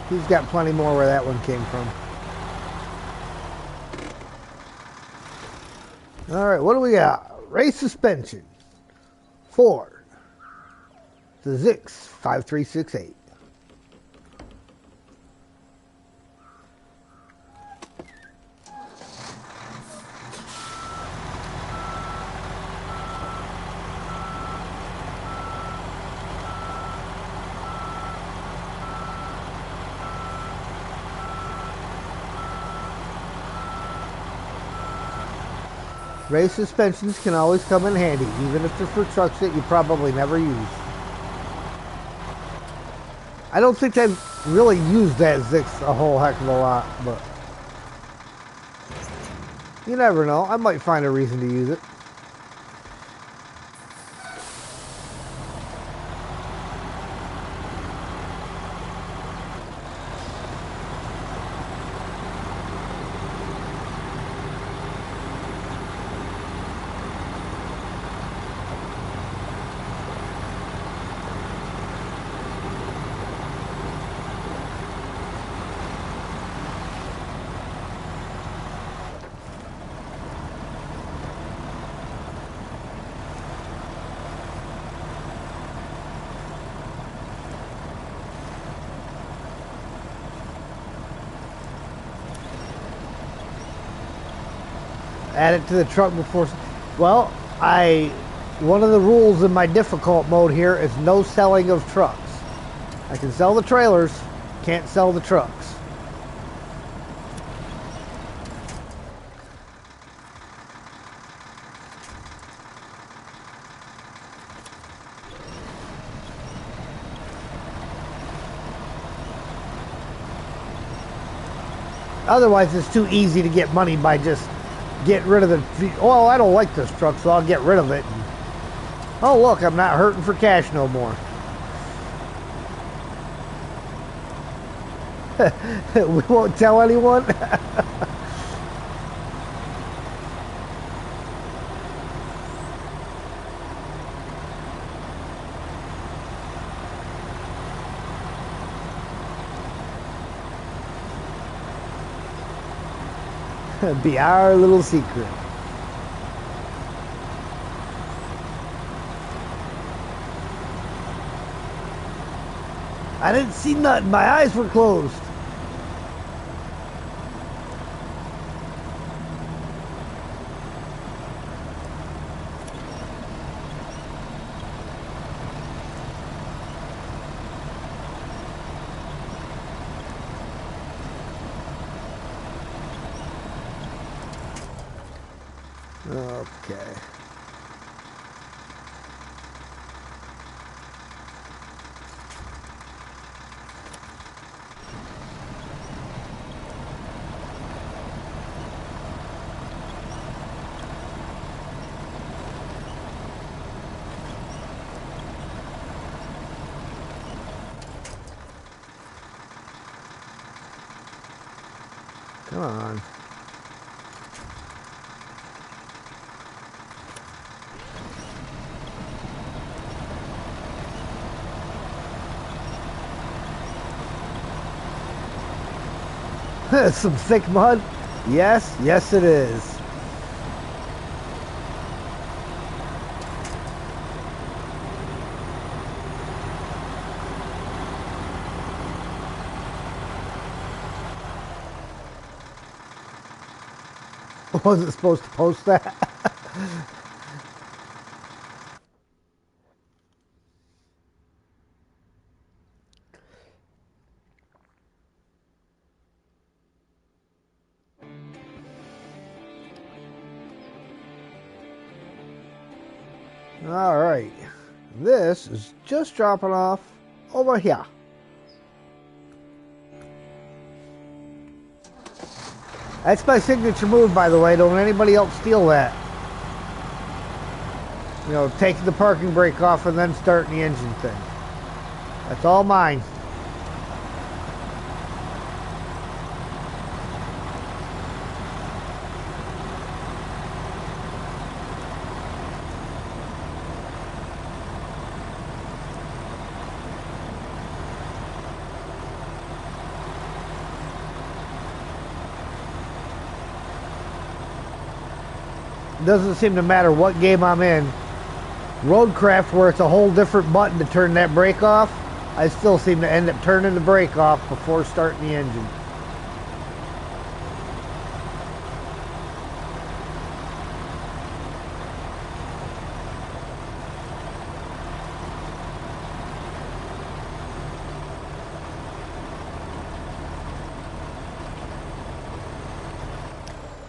He's got plenty more where that one came from. Alright, what do we got? Race suspension. Ford. The Zix 5368. Race suspensions can always come in handy, even if they're for trucks that you probably never use. I don't think I've really used that Zix a whole heck of a lot, but you never know. I might find a reason to use it. Add it to the truck before. Well, one of the rules in my difficult mode here is no selling of trucks. I can sell the trailers, can't sell the trucks. Otherwise, it's too easy to get money by just getting rid of the, oh, I don't like this truck, so I'll get rid of it. Oh, look, I'm not hurting for cash no more. We won't tell anyone. Be our little secret. I didn't see nothing. My eyes were closed. Okay. Come on. Some thick mud? Yes, yes it is. Wasn't supposed to post that. All right. This is just dropping off over here. That's my signature move, by the way. Don't anybody else steal that. You know, taking the parking brake off and then starting the engine thing. That's all mine. Doesn't seem to matter what game I'm in. Roadcraft, where it's a whole different button to turn that brake off, I still seem to end up turning the brake off before starting the engine.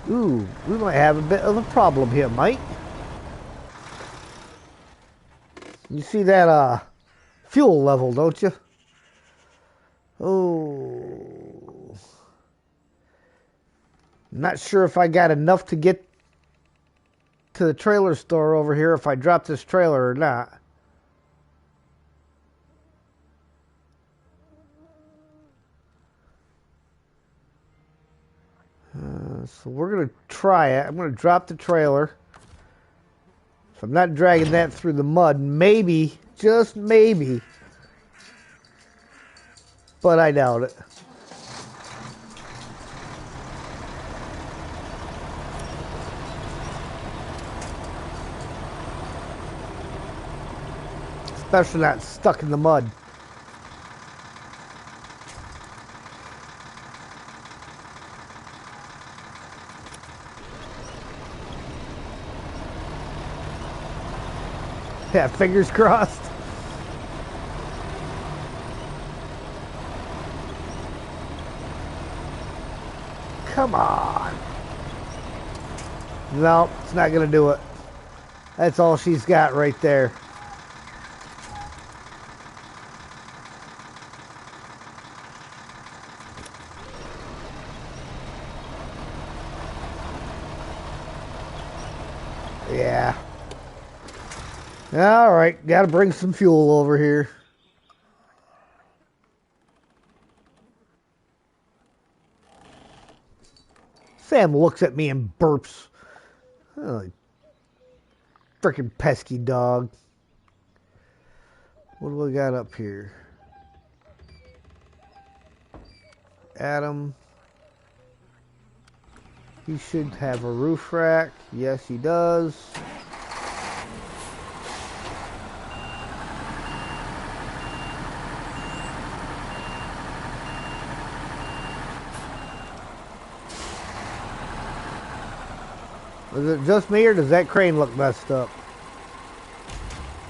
Ooh, we might have a bit of a problem here, Mike. You see that fuel level, don't you? Oh. Not sure if I got enough to get to the trailer store over here if I drop this trailer or not. So we're going to try it. I'm going to drop the trailer. If I'm not dragging that through the mud, maybe, just maybe, but I doubt it. Especially not stuck in the mud. Yeah, fingers crossed. Come on. No, it's not going to do it. That's all she's got right there. Yeah. All right, got to bring some fuel over here. Sam looks at me and burps. Oh, freaking pesky dog. What do we got up here? Adam. He should have a roof rack. Yes, he does. Is it just me, or does that crane look messed up?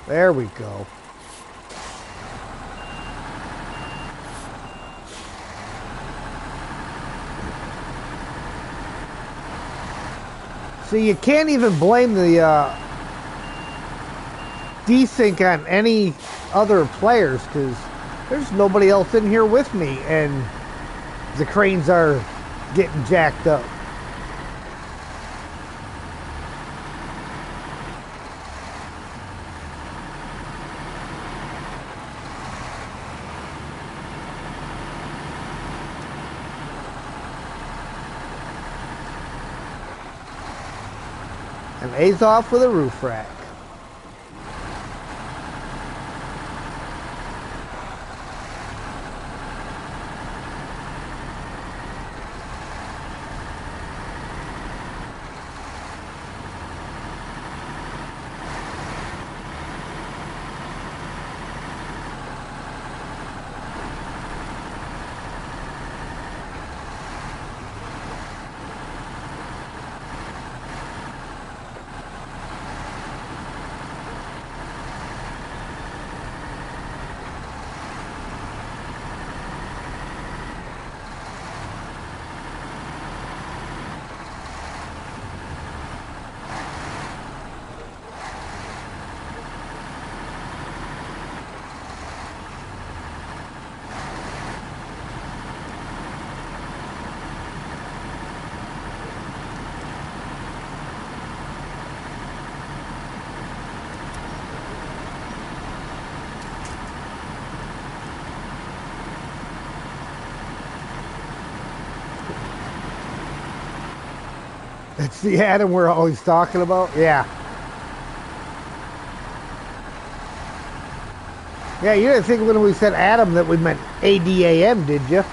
There we go. So you can't even blame the desync on any other players, because there's nobody else in here with me, and the cranes are getting jacked up. And A's off with a roof rack. It's the Adam we're always talking about. Yeah. Yeah, you didn't think when we said Adam that we meant ADAM, did you?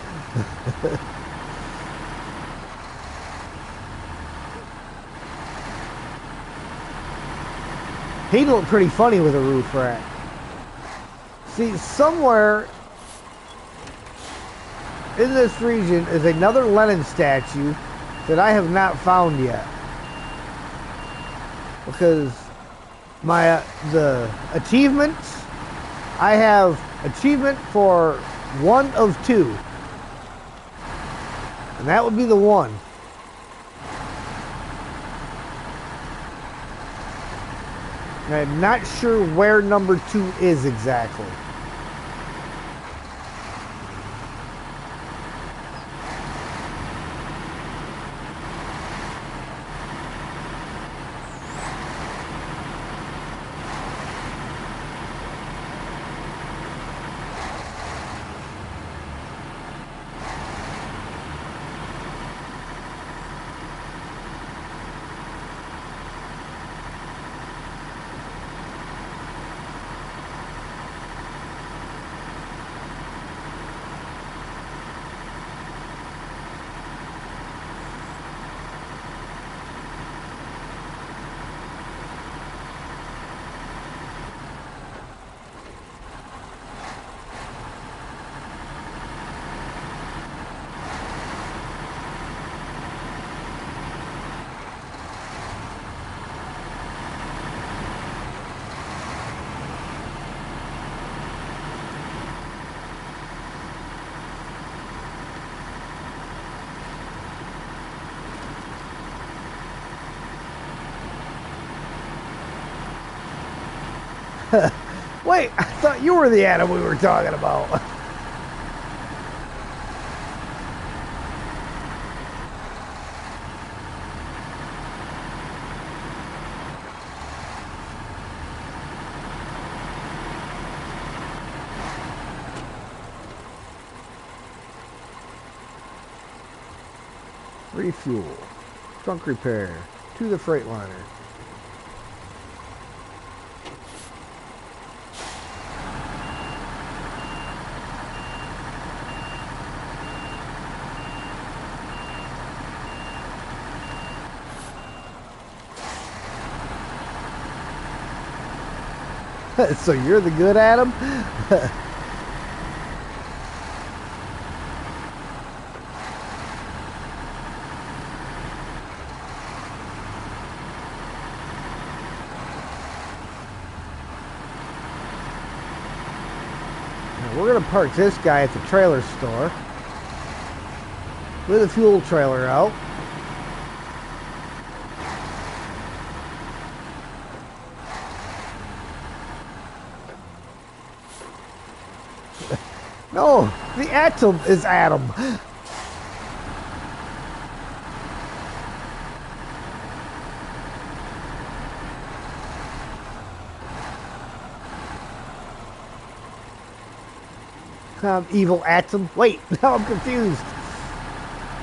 He'd look pretty funny with a roof rack. See, somewhere in this region is another Lenin statue that I have not found yet. Because the achievements, I have achievement for 1 of 2. And that would be the one. And I'm not sure where number 2 is exactly. Wait, I thought you were the Adam we were talking about. Refuel. Trunk repair. To the Freightliner. So you're the good Adam? We're going to park this guy at the trailer store with a fuel trailer out. No, the atom is Adam. Evil atom. Wait, now I'm confused.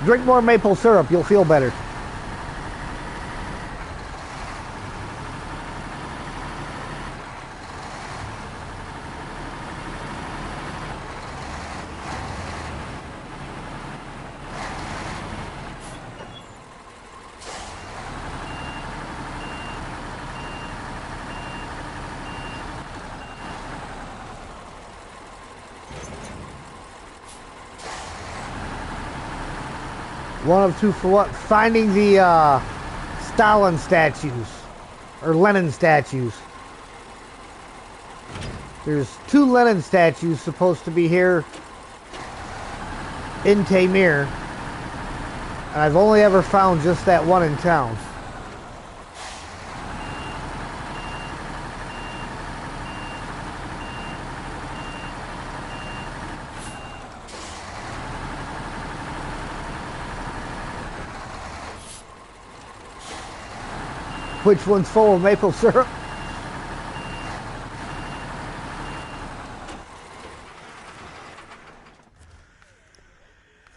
Drink more maple syrup, you'll feel better. One of 2 for what? Finding the Stalin statues. Or Lenin statues. There's 2 Lenin statues supposed to be here in Tamir. And I've only ever found just that one in town. Which one's full of maple syrup?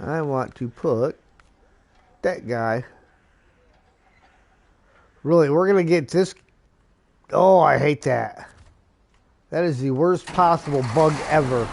I want to put that guy Really, we're going to get this. Oh, I hate that. That is the worst possible bug ever.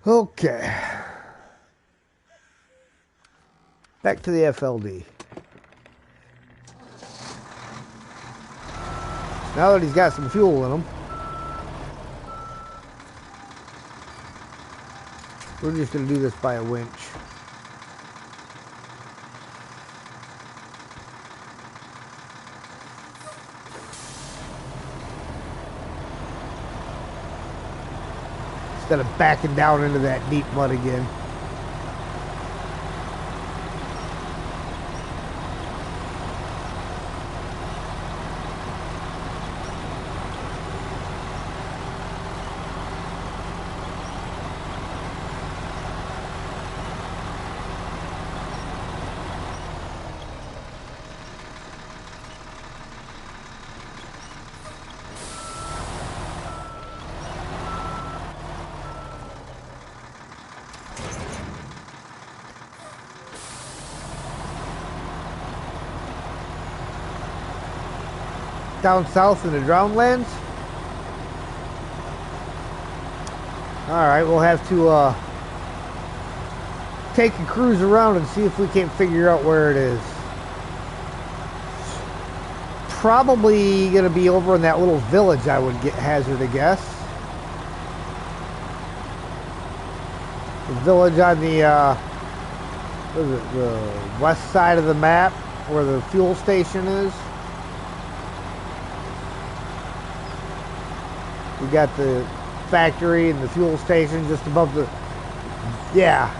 Okay. Back to the FLD. Now that he's got some fuel in him, we're just going to do this by a winch. Instead of backing down into that deep mud again. Down south in the Drownlands. Alright, we'll have to take a cruise around and see if we can't figure out where it is. Probably going to be over in that little village, I would hazard a guess. The village on the what is it, the west side of the map where the fuel station is. We got the factory and the fuel station just above the... Yeah.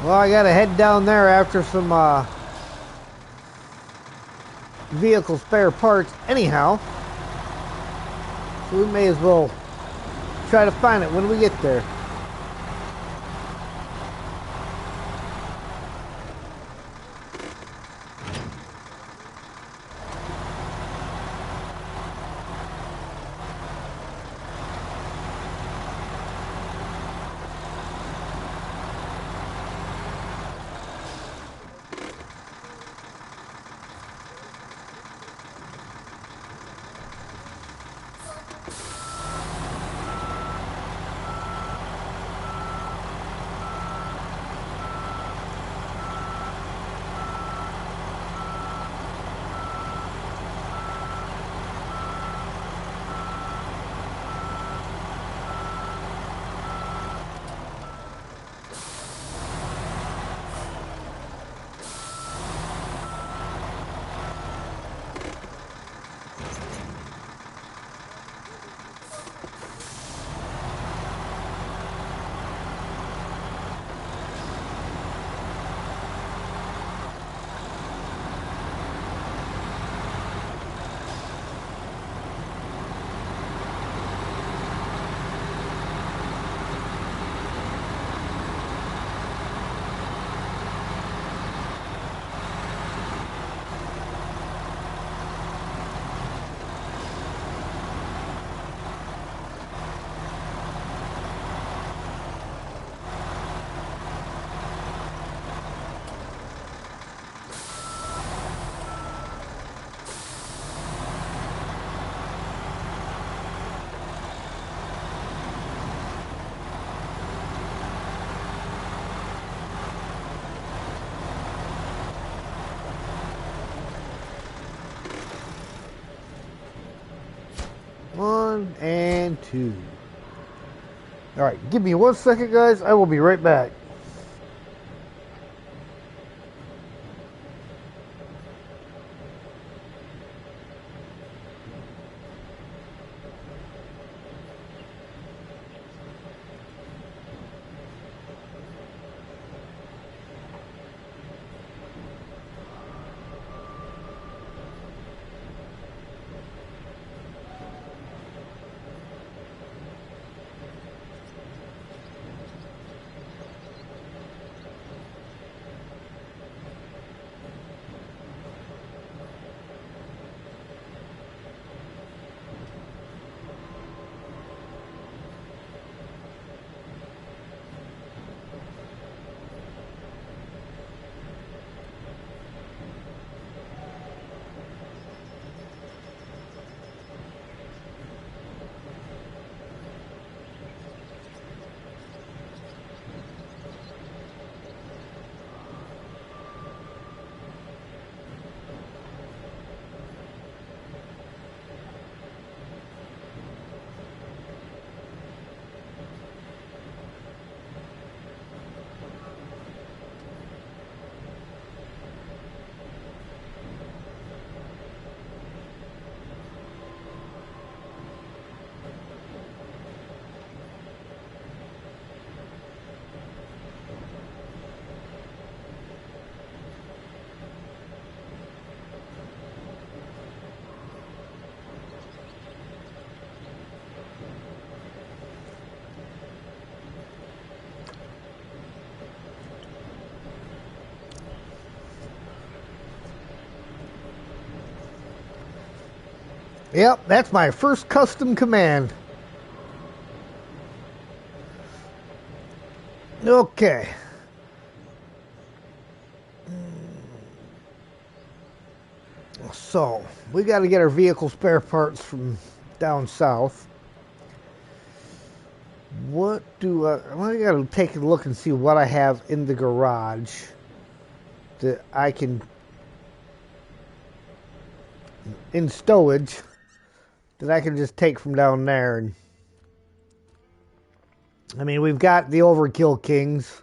Well, I gotta head down there after some vehicle spare parts anyhow. So we may as well try to find it when we get there. 1 and 2. Alright, give me 1 second, guys. I will be right back. Yep, that's my first custom command. Okay. So, we got to get our vehicle spare parts from down south. What do I got to take a look and see what I have in the garage that I can, in stowage, that I can just take from down there. And I mean, we've got the Overkill Kings.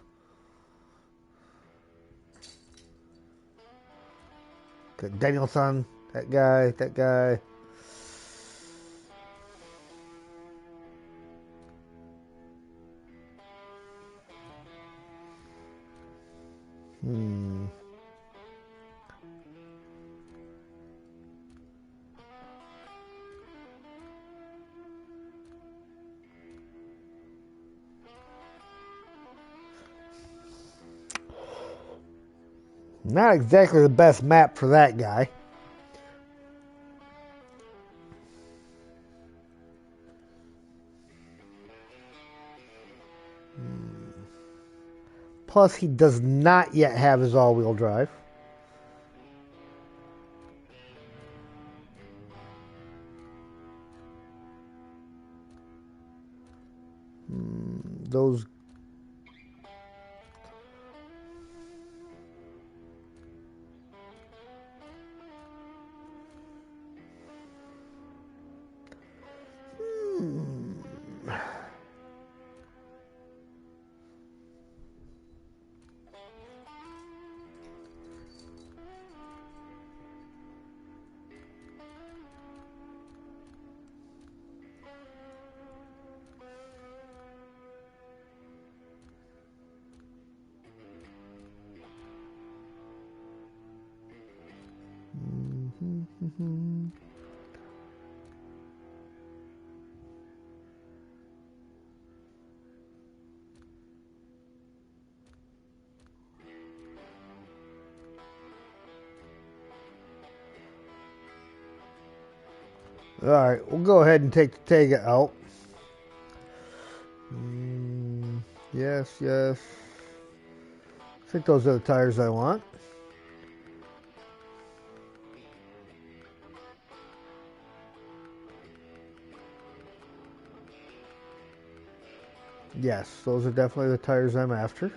Got Danielson, that guy. Not exactly the best map for that guy. Plus, he does not yet have his all-wheel drive. Those... Alright, we'll go ahead and take the Tega out. Yes. I think those are the tires I want. Yes, those are definitely the tires I'm after.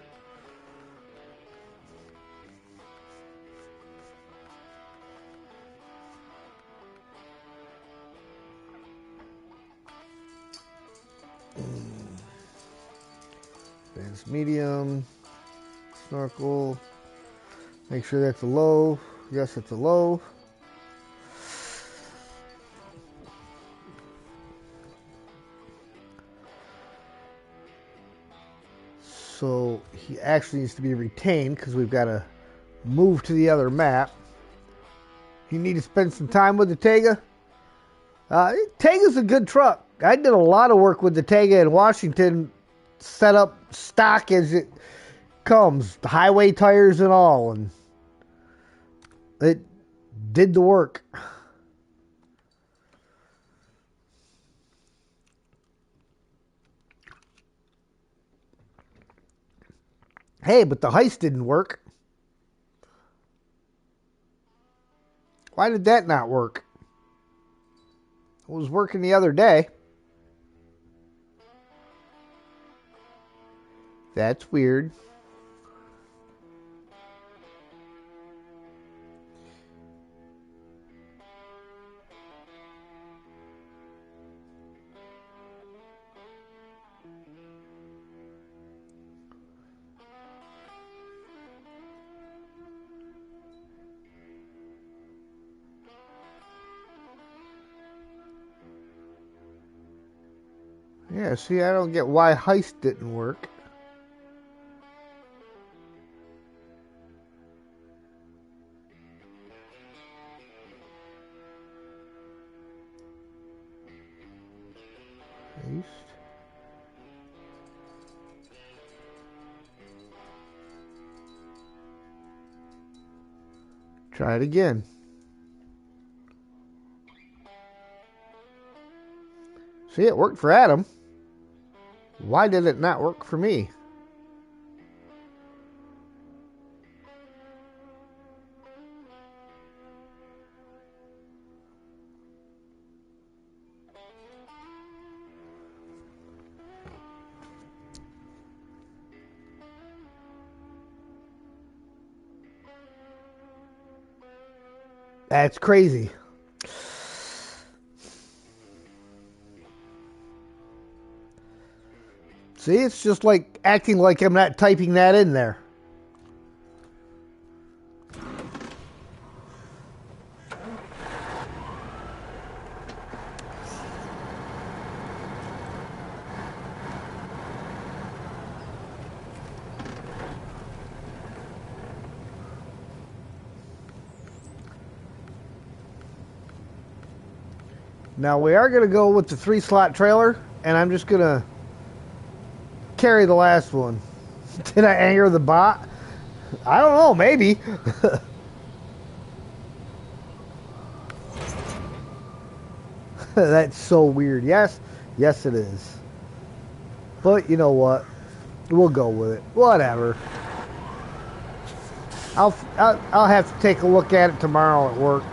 Advanced medium. Snorkel. Make sure that's a low. Yes, it's a low. So he actually needs to be retained because we've got to move to the other map. You need to spend some time with the Tega. Tega's a good truck. I did a lot of work with the Tega in Washington, set up stock as it comes, the highway tires and all, and it did the work. Hey, but the heist didn't work. Why did that not work? It was working the other day. That's weird. Yeah, see, I don't get why heist didn't work. Heist. Try it again. See, it worked for Adam. Why did it not work for me? That's crazy. See, it's just like acting like I'm not typing that in there. Now we are going to go with the 3-slot trailer, and I'm just going to carry the last one. Did I anger the bot? I don't know, maybe. That's so weird. Yes, yes it is. But you know what? We'll go with it. Whatever. I'll have to take a look at it tomorrow at work.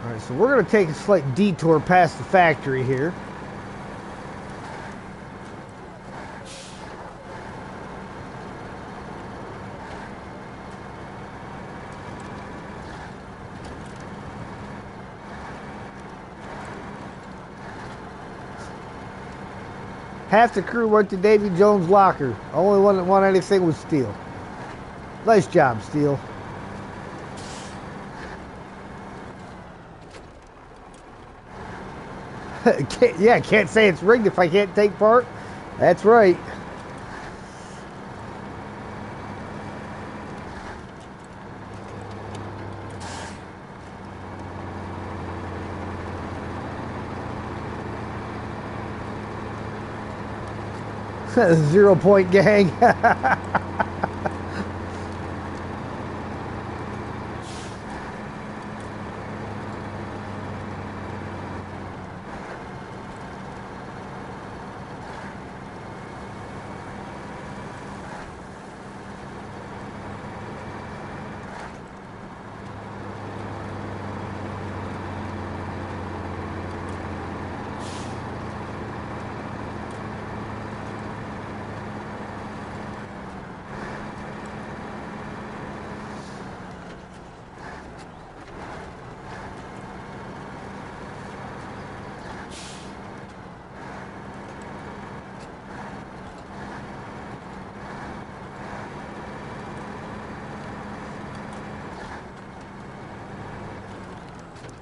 Alright, so we're going to take a slight detour past the factory here. Half the crew went to Davy Jones' locker. Only one that won anything was Steele. Nice job, Steele. Can't say it's rigged if I can't take part. That's right. Zero-point gang.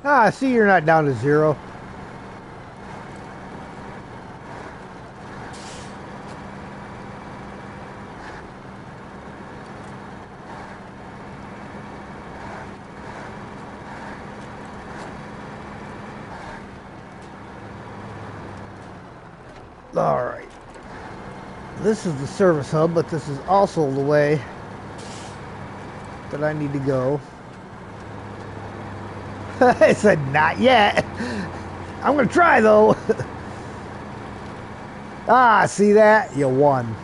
Ah, I see you're not down to 0. All right. This is the service hub, but this is also the way that I need to go. It said not yet. I'm gonna try though. Ah, see that? You won.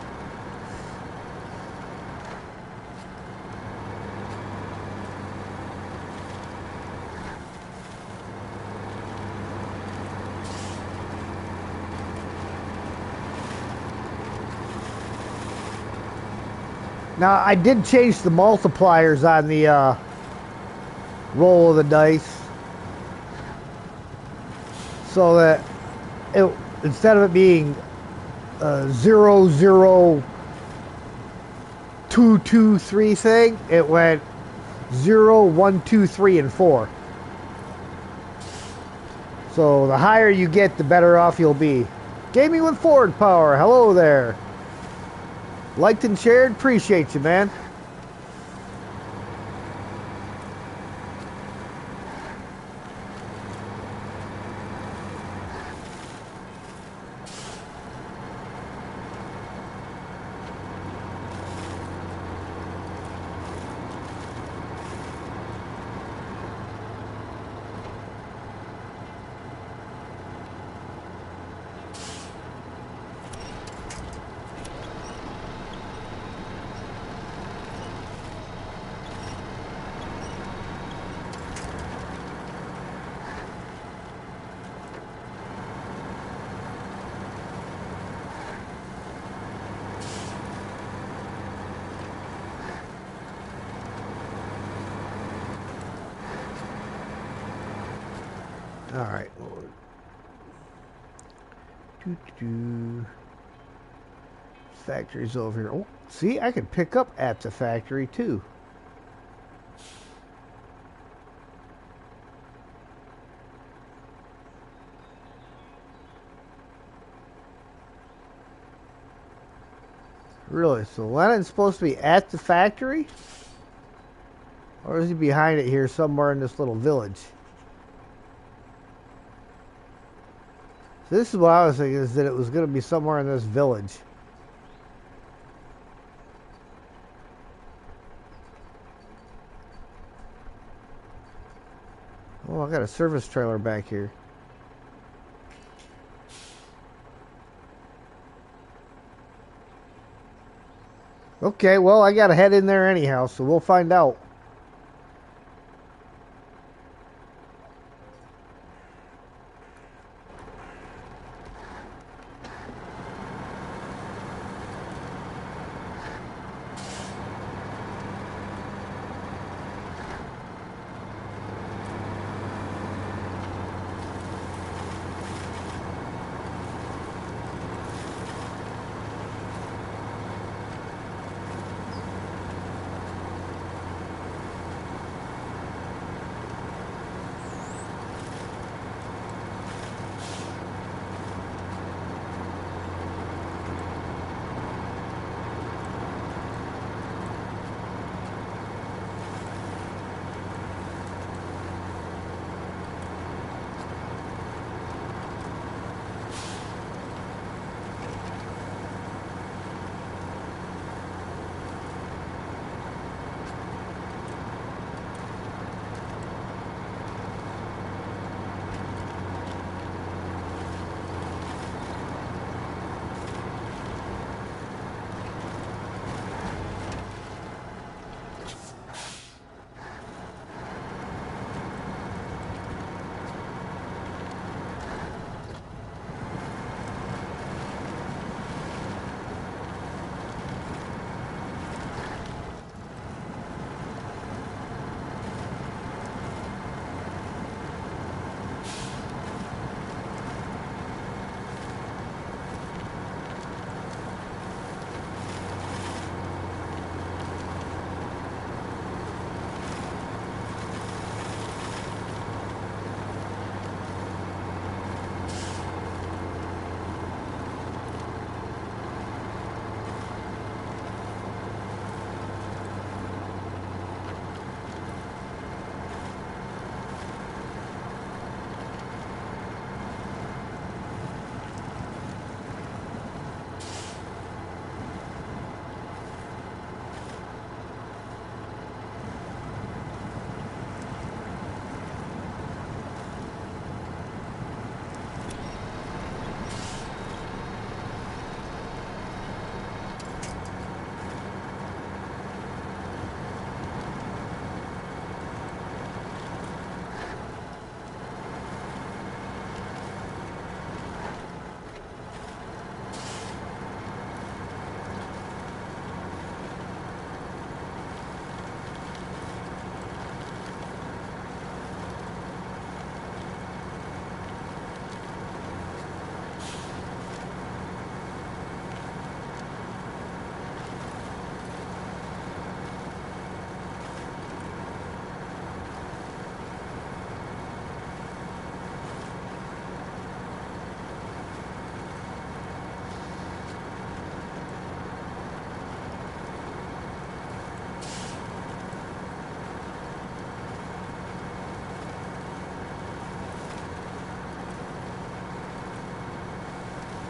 Now, I did change the multipliers on the roll of the dice so that it, instead of it being 0, 0, 2, 2, 3 thing, it went 0, 1, 2, 3, and 4. So the higher you get, the better off you'll be. Gaming with Ford Power, hello there. Liked and shared, appreciate you, man. All right. Factory's over here. Oh, see, I can pick up at the factory too. Really? So Lennon's supposed to be at the factory? Or is he behind it here somewhere in this little village? So this is what I was thinking, is that it was going to be somewhere in this village. Oh, I got a service trailer back here. Okay, well, I got to head in there anyhow, so we'll find out.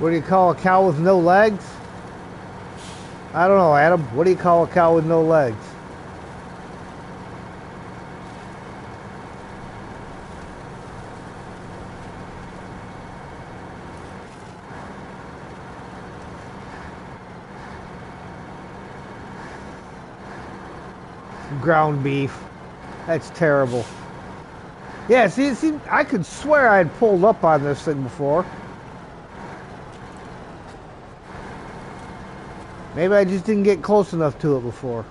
What do you call a cow with no legs? I don't know, Adam. What do you call a cow with no legs? Ground beef. That's terrible. Yeah, see, I could swear I had pulled up on this thing before. Maybe I just didn't get close enough to it before.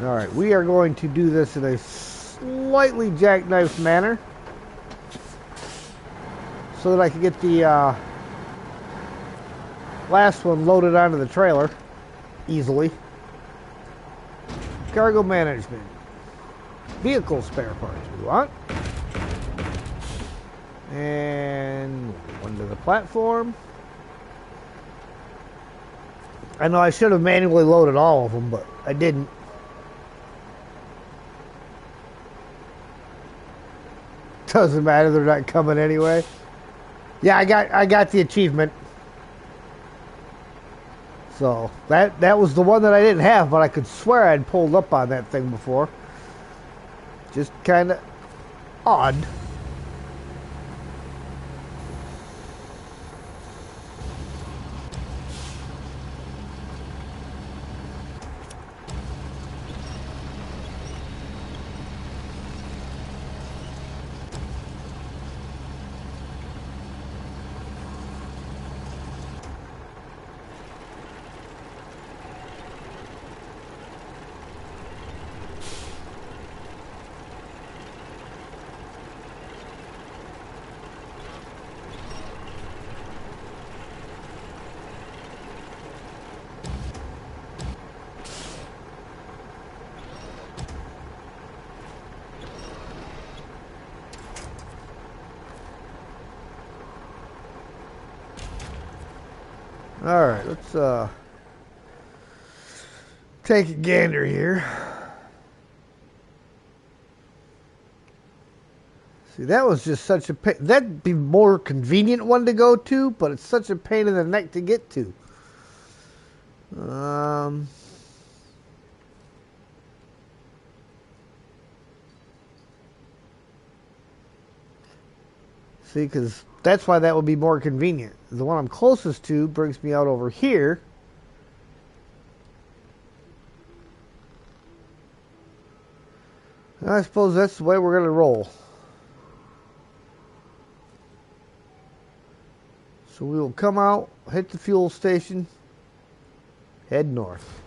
Alright, we are going to do this in a slightly jackknifed manner, so that I can get the last one loaded onto the trailer easily. Cargo management. Vehicle spare parts we want. And one to the platform. I know I should have manually loaded all of them, but I didn't. Doesn't matter, they're not coming anyway. Yeah, I got the achievement. So that was the one that I didn't have, but I could swear I'd pulled up on that thing before. Just kind of odd. Alright, let's take a gander here. See, that was just such a pain. That'd be more convenient one to go to, but it's such a pain in the neck to get to. See, because that's why that would be more convenient. The one I'm closest to brings me out over here. I suppose that's the way we're going to roll. So we will come out, hit the fuel station, head north.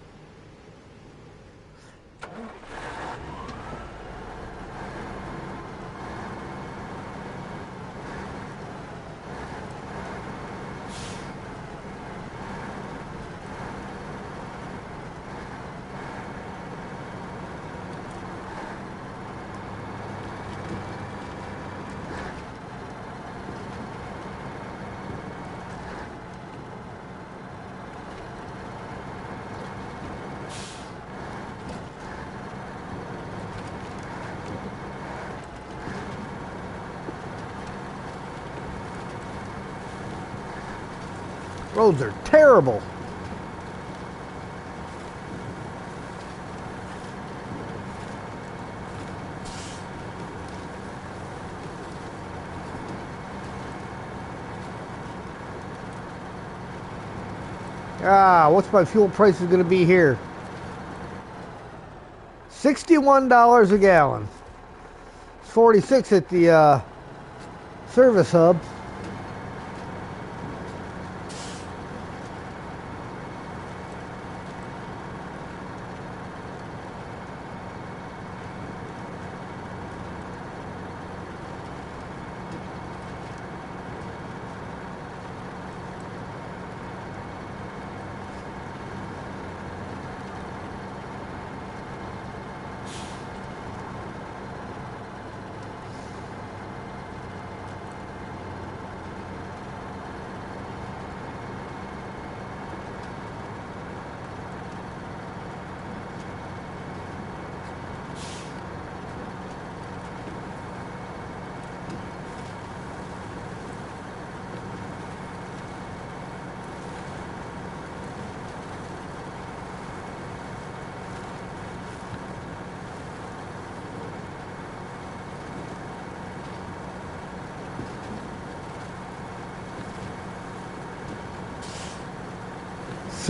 Roads are terrible. What's my fuel price is going to be here? $61 a gallon. It's 46 at the service hub.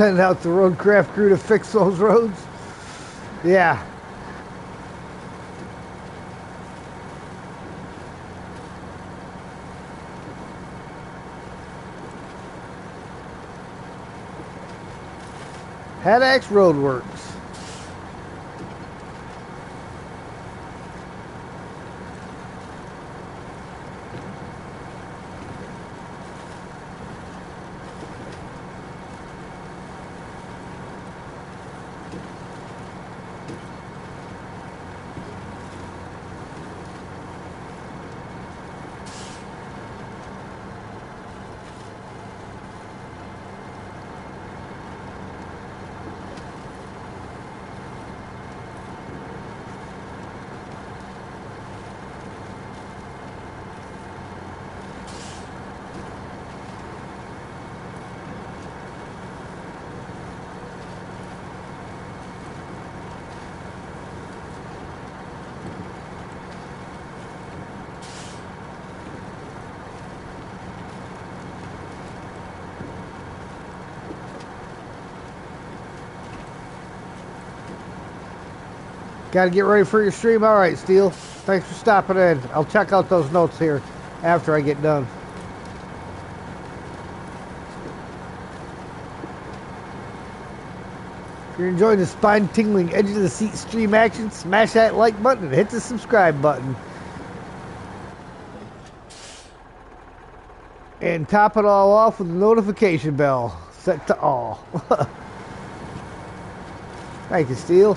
send out the roadcraft crew to fix those roads. Yeah. Haddock's Roadworks. Got to get ready for your stream. All right, Steel. Thanks for stopping in. I'll check out those notes here after I get done. If you're enjoying the spine-tingling, edge-of-the-seat stream action, smash that like button and hit the subscribe button. And top it all off with the notification bell set to all. Thank you, Steel.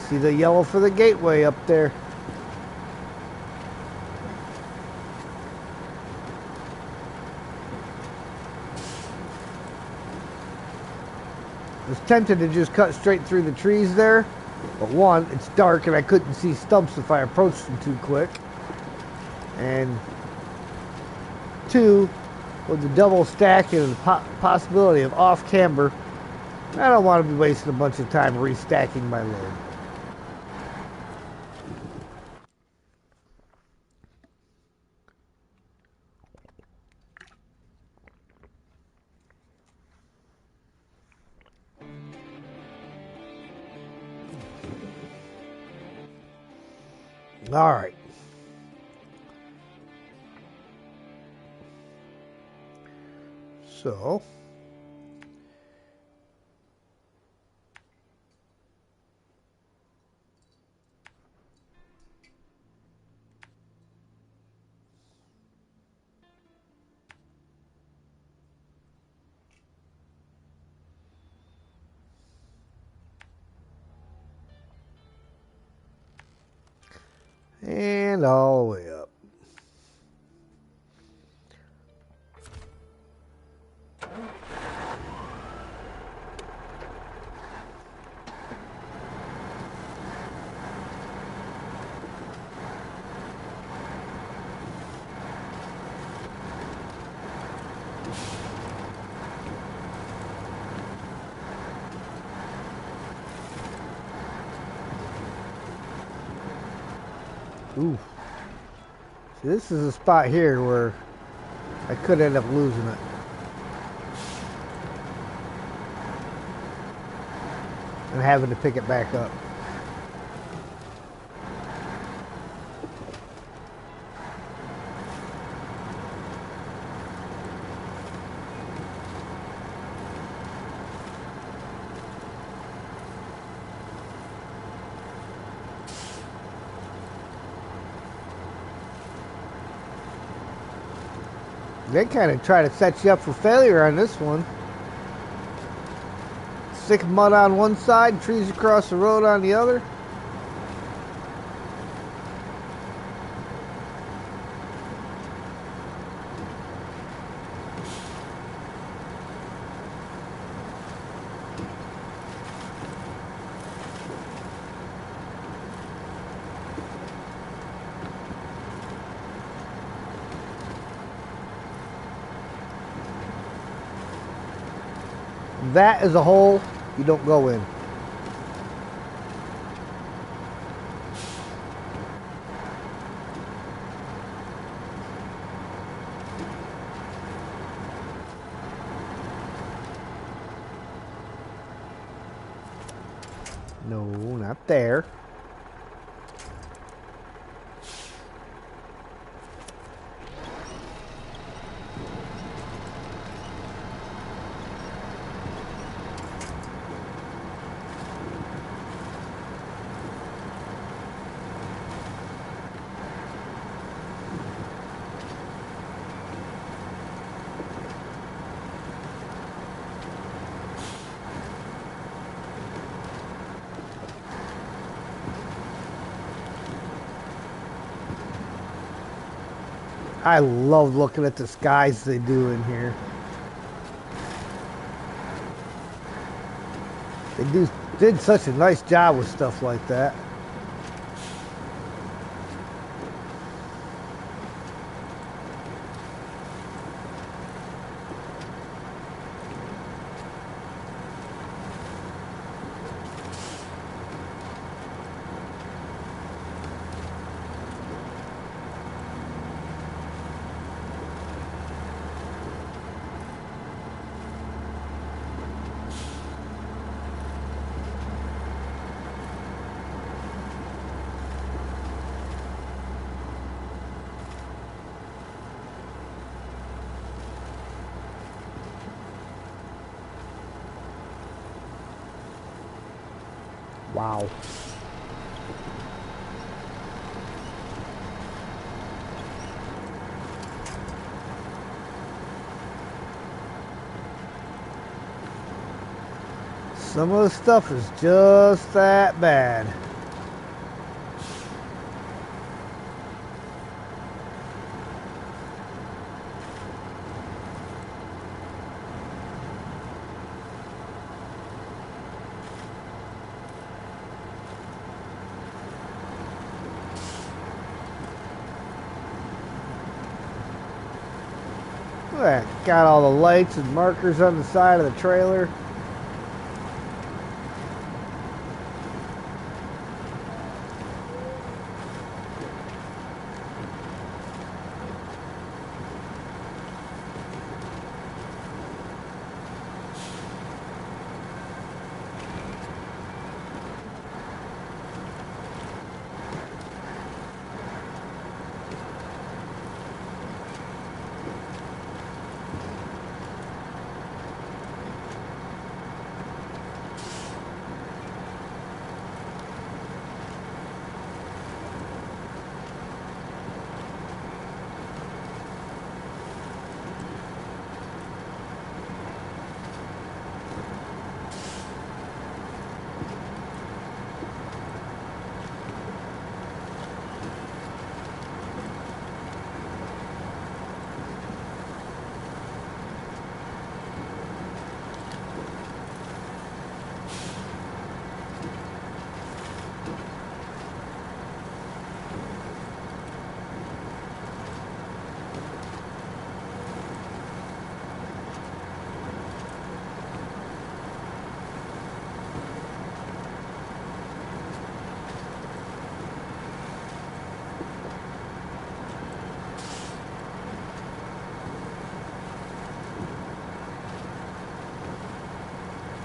See the yellow for the gateway up there. I was tempted to just cut straight through the trees there, but one, it's dark and I couldn't see stumps if I approached them too quick. And two, with the double stack and the possibility of off camber, I don't want to be wasting a bunch of time restacking my load. All right. So, and all the way up. Ooh. See, this is a spot here where I could end up losing it. And having to pick it back up. They kind of try to set you up for failure on this one. Thick mud on one side, trees across the road on the other. That is a hole you don't go in. No, not there. I love looking at the skies they do in here. Did such a nice job with stuff like that. Wow. Some of the stuff is just that bad. Look at that. Got all the lights and markers on the side of the trailer.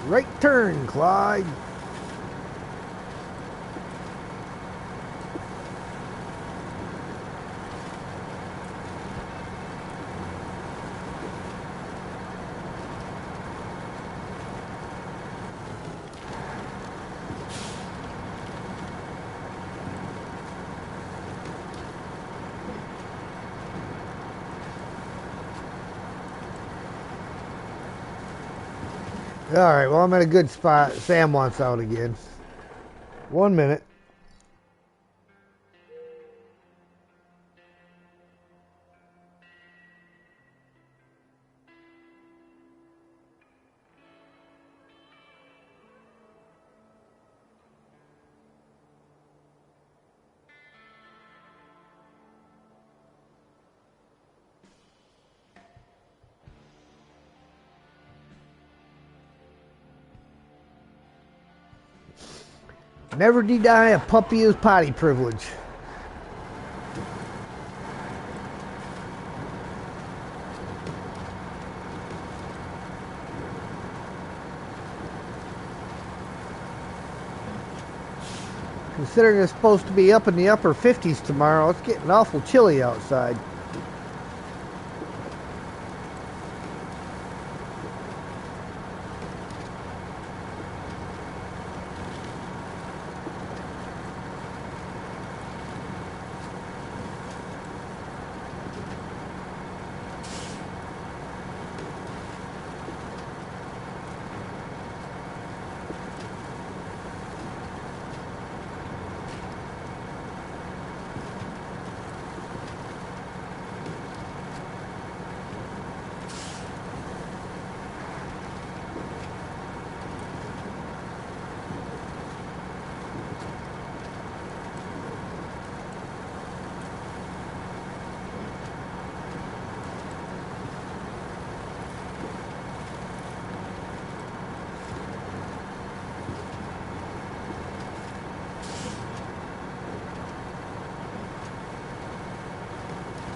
Right turn, Clyde. All right, well, I'm at a good spot. Sam wants out again. 1 minute. Never deny a puppy his potty privilege. Considering it's supposed to be up in the upper 50s tomorrow, it's getting awful chilly outside.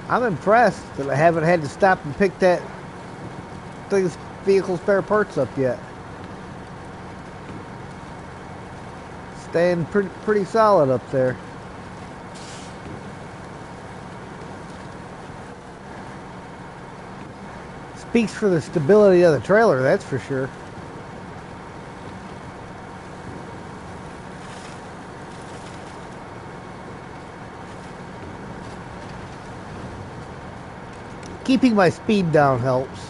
I'm impressed that I haven't had to stop and pick that thing's vehicle spare parts up yet. Staying pretty solid up there. Speaks for the stability of the trailer, that's for sure. Keeping my speed down helps.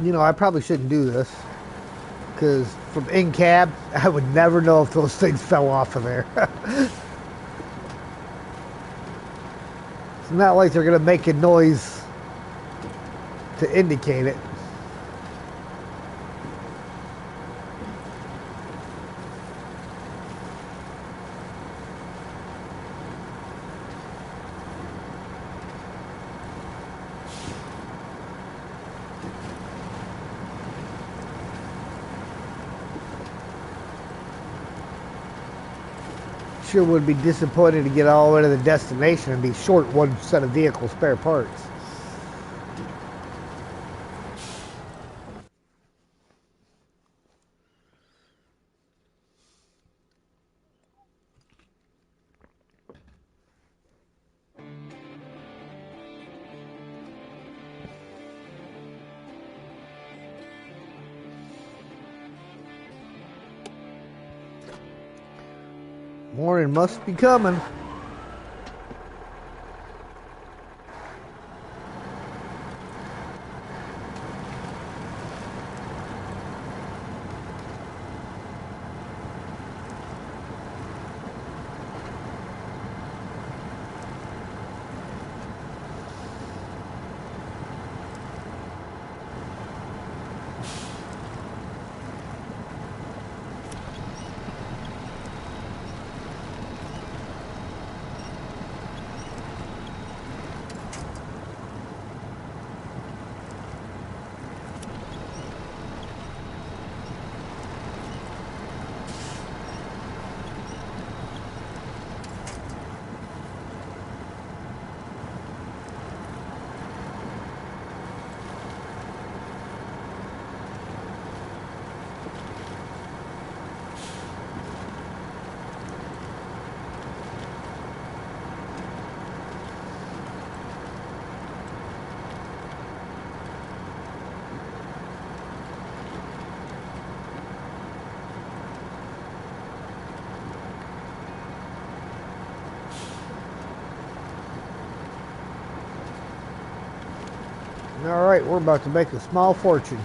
You know, I probably shouldn't do this, because from in cab, I would never know if those things fell off of there. It's not like they're going to make a noise to indicate it. Sure would be disappointed to get all the way to the destination and be short one set of vehicle spare parts. Morning must be coming. Alright, we're about to make a small fortune.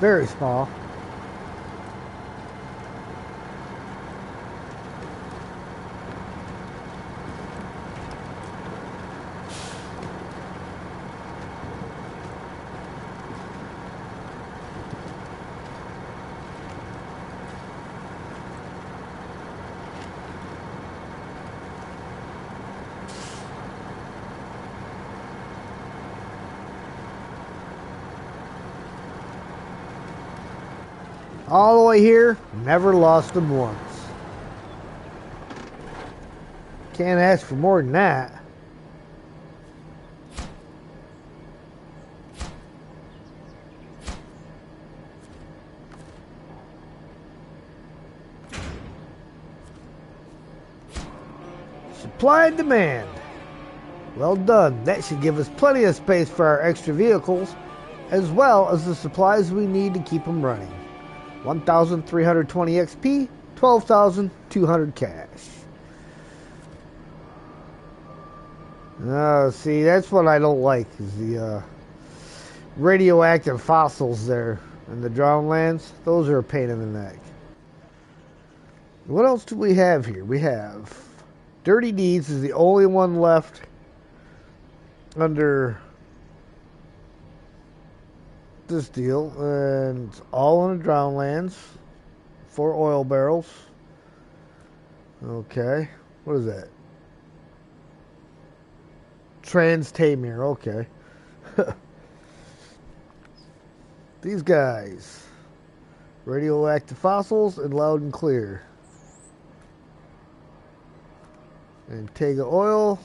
Very small. All the way here, never lost them once. Can't ask for more than that. Supply and demand. Well done. That should give us plenty of space for our extra vehicles, as well as the supplies we need to keep them running. 1,320 XP, 12,200 cash. See, that's what I don't like, is the radioactive fossils there in the drowned lands. Those are a pain in the neck. What else do we have here? We have Dirty Deeds is the only one left under this deal, and it's all in the drowned lands. 4 oil barrels. Okay, what is that? Trans-Tamir, okay. These guys. Radioactive fossils and loud and clear. And Tega Oil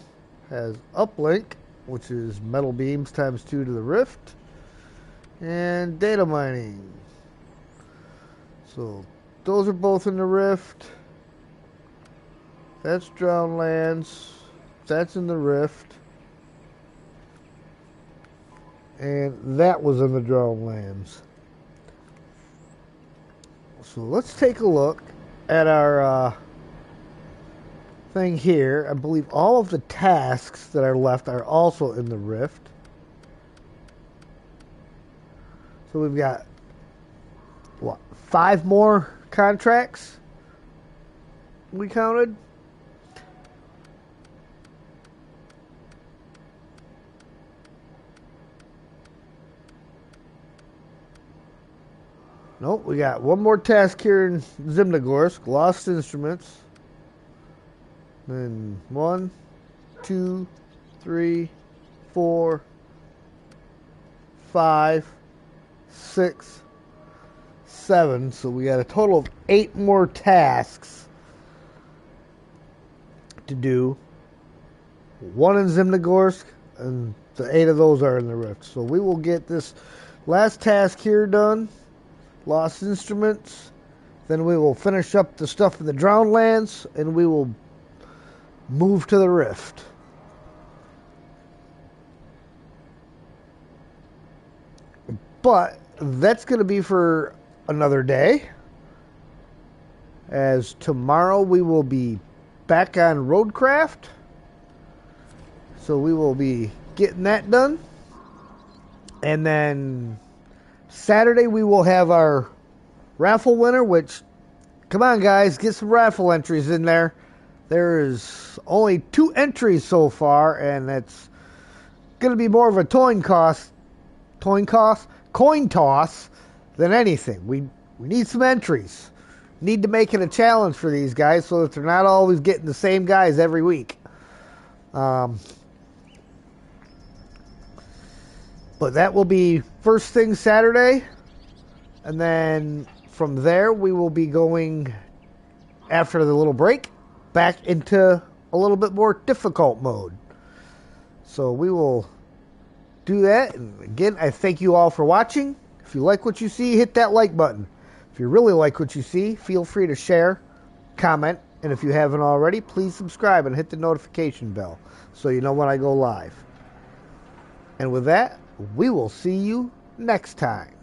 has uplink, which is metal beams times 2 to the rift. And data mining. So those are both in the rift. That's drowned lands. That's in the rift. And that was in the drowned lands. So let's take a look at our thing here. I believe all of the tasks that are left are also in the rift. So we've got, what, 5 more contracts we counted? Nope, we got 1 more task here in Zimnogorsk, Lost Instruments. Then 1, 2, 3, 4, 5, 6, 7. So we got a total of 8 more tasks to do. 1 in Zimnogorsk, and the 8 of those are in the rift. So we will get this last task here done. Lost Instruments. Then we will finish up the stuff in the drowned lands, and we will move to the rift. But that's going to be for another day, as tomorrow we will be back on Roadcraft. So we will be getting that done. And then Saturday we will have our raffle winner, which, come on guys, get some raffle entries in there. There is only 2 entries so far, and it's going to be more of a coin toss than anything. We need some entries. Need to make it a challenge for these guys so that they're not always getting the same guys every week. But that will be first thing Saturday, and then from there we will be going, after the little break, back into a little bit more difficult mode. So we will do that. And again, I thank you all for watching. If you like what you see, hit that like button. If you really like what you see, feel free to share, comment, and if you haven't already, please subscribe and hit the notification bell so you know when I go live. And with that, we will see you next time.